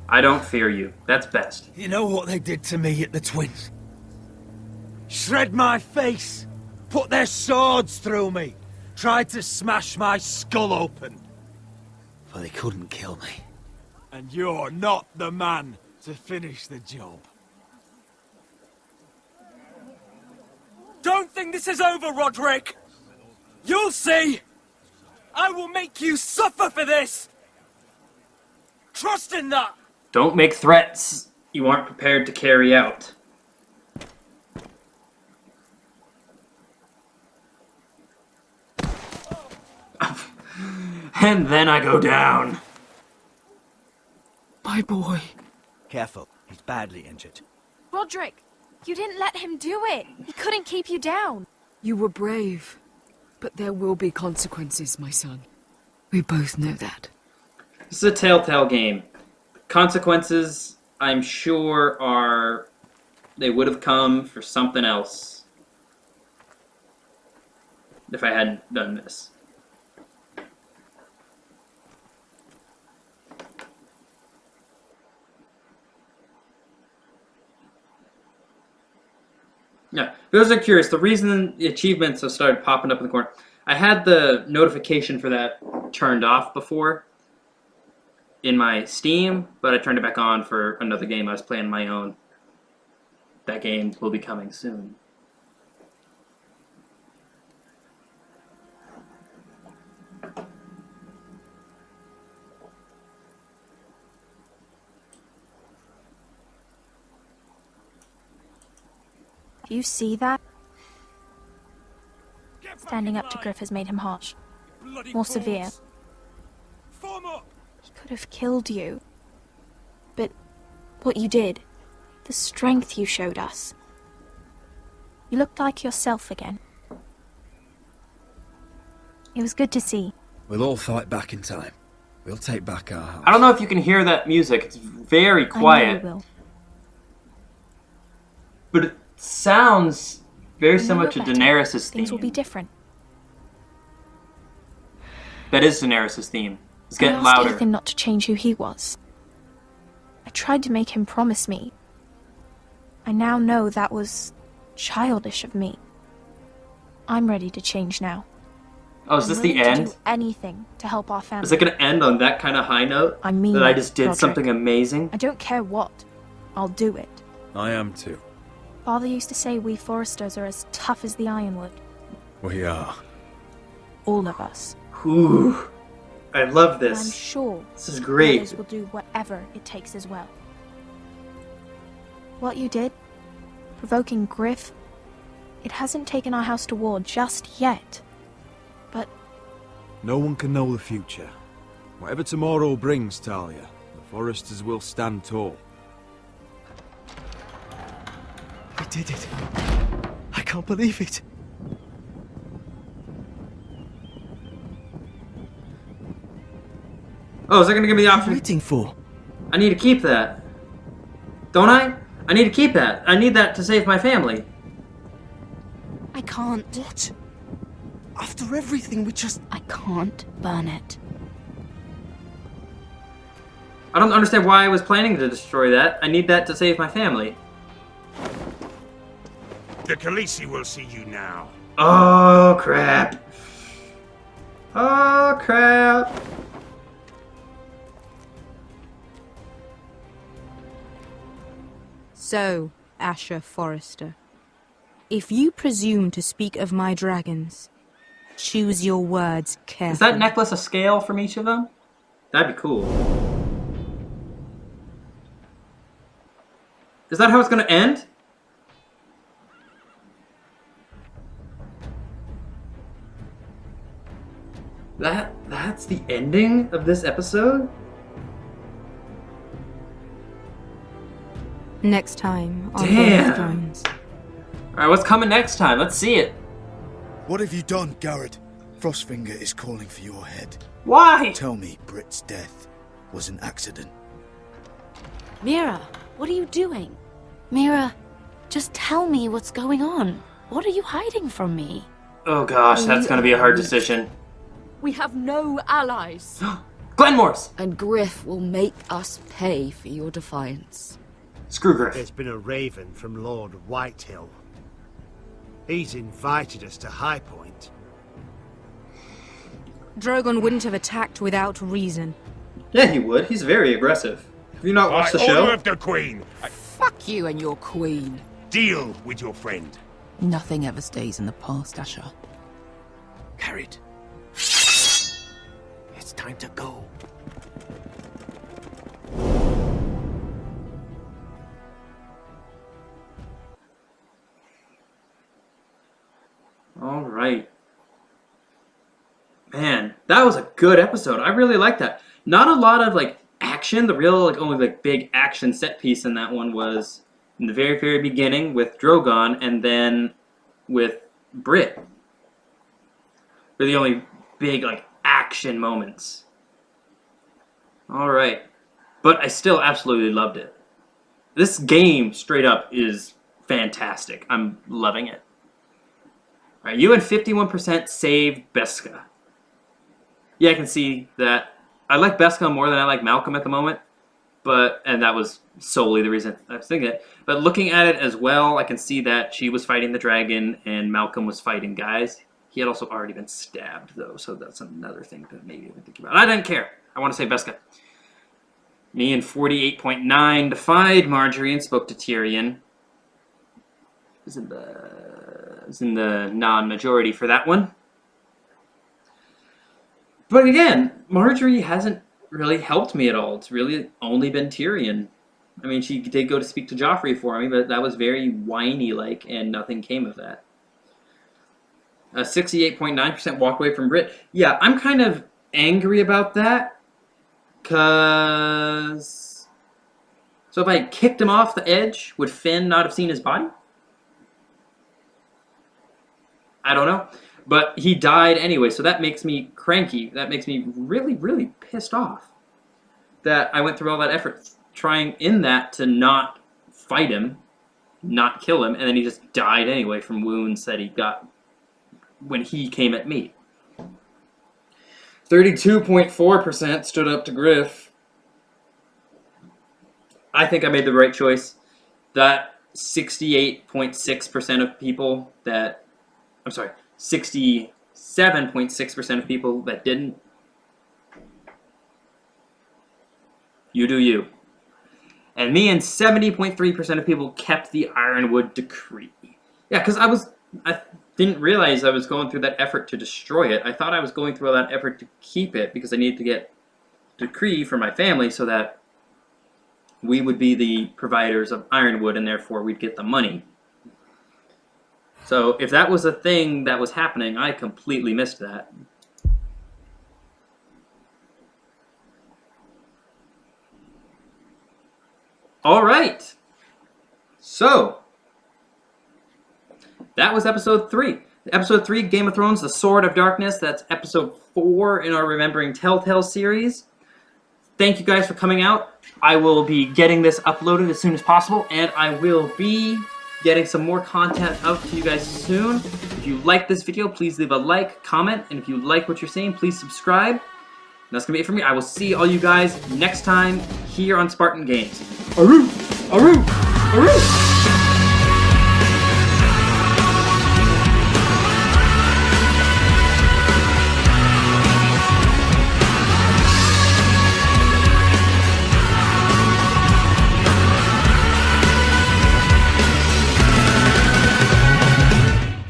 I don't fear you. That's best. You know what they did to me at the Twins? Shred my face, put their swords through me, tried to smash my skull open. But they couldn't kill me. And you're not the man to finish the job. Don't think this is over, Roderick! You'll see! I will make you suffer for this! Trust in that! Don't make threats you aren't prepared to carry out. And then I go down. My boy. Careful, he's badly injured. Roderick, you didn't let him do it. He couldn't keep you down. You were brave. But there will be consequences, my son. We both know that. This is a Telltale game. Consequences, I'm sure, are... They would have come for something else. If I hadn't done this. Yeah, if you guys are curious, the reason the achievements have started popping up in the corner, I had the notification for that turned off before in my Steam, but I turned it back on for another game I was playing my own. That game will be coming soon. Do you see that? Standing up to Griff has made him harsh. More severe. He could have killed you. But what you did, the strength you showed us. You looked like yourself again. It was good to see. We'll all fight back in time. We'll take back our house. I don't know if you can hear that music. It's very quiet. I know you will. But it sounds very I know similar to you're better. Daenerys' Things will theme. be different. That is Daenerys' theme. It's getting I asked louder. Ethan not to change who he was. I tried to make him promise me. I now know that was childish of me. I'm ready to change now. Oh, is I'm this the willing to end? do anything to help our family. Is it going to end on that kind of high note? I mean that I it, just did Roderick. something amazing? I don't care what. I'll do it. I am too. Father used to say we Foresters are as tough as the Ironwood. We are. All of us. Ooh, I love And I'm this. sure This is great. others will do whatever it takes as well. What you did, provoking Griff, it hasn't taken our house to war just yet. But No one can know the future. Whatever tomorrow brings, Talia, the Foresters will stand tall. We did it. I can't believe it. Oh, is that going to give me the What are option? you waiting for? I need to keep that. Don't I? I need to keep that. I need that to save my family. I can't. What? After everything we just... I can't burn it. I don't understand why I was planning to destroy that. I need that to save my family. The Khaleesi will see you now. Oh, crap. Oh, crap. So, Asher Forrester, if you presume to speak of my dragons, choose your words carefully. Is that necklace a scale from each of them? That'd be cool. Is that how it's gonna end? That's the ending of this episode? Next time on Damn. Game of Thrones. Alright, what's coming next time? Let's see it. What have you done, Garrett? Frostfinger is calling for your head. Why? Tell me Britt's death was an accident. Mira, what are you doing? Mira, just tell me what's going on. What are you hiding from me? Oh gosh, that's gonna be a hard decision. We have no allies. Glenmore's! And Griff will make us pay for your defiance. Screw Griff. There's been a raven from Lord Whitehill. He's invited us to High Point. Drogon wouldn't have attacked without reason. Yeah, he would. He's very aggressive. Have you not watched the By show? order of the Queen, Fuck you and your queen. deal with your friend. Nothing ever stays in the past, Asher. Carried. It's time to go. Alright. Man, that was a good episode. I really liked that. Not a lot of like action. The real like only like big action set piece in that one was in the very, very beginning with Drogon and then with Britt. Were the only big like action moments. Alright. But I still absolutely loved it. This game, straight up, is fantastic. I'm loving it. Alright, you and 51% saved Beska. Yeah, I can see that. I like Beska more than I like Malcolm at the moment. And that was solely the reason I was thinking it. But looking at it as well, I can see that she was fighting the dragon and Malcolm was fighting guys. He had also already been stabbed, though, so that's another thing that maybe I'm thinking about. I didn't care. I want to say Beska. Me and 48.9 defied Marjorie and spoke to Tyrion. It was in the non-majority for that one. But again, Marjorie hasn't really helped me at all. It's really only been Tyrion. I mean, she did go to speak to Joffrey for me, but that was very whiny-like, and nothing came of that. 68.9% walk away from Britt. Yeah, I'm kind of angry about that, because... So if I kicked him off the edge, would Finn not have seen his body? I don't know. But he died anyway, so that makes me cranky. That makes me really, really pissed off. That I went through all that effort trying in that to not fight him, not kill him, and then he just died anyway from wounds that he got when he came at me. 32.4% stood up to Griff. I think I made the right choice. That 68.6% of people that... I'm sorry, 67.6% of people that didn't. You do you. And me and 70.3% of people kept the Ironwood Decree. Yeah, because I didn't realize I was going through that effort to destroy it. I thought I was going through all that effort to keep it because I needed to get Decree for my family so that we would be the providers of Ironwood and therefore we'd get the money. So if that was a thing that was happening, I completely missed that. Alright, so that was episode 3. Episode 3, Game of Thrones, The Sword of Darkness. That's episode 4 in our Remembering Telltale series. Thank you guys for coming out. I will be getting this uploaded as soon as possible, and I will be getting some more content out to you guys soon. If you like this video, please leave a like, comment, and if you like what you're seeing, please subscribe. And that's going to be it for me. I will see all you guys next time here on Spartan Games. Aroo! Aroo! Aroo!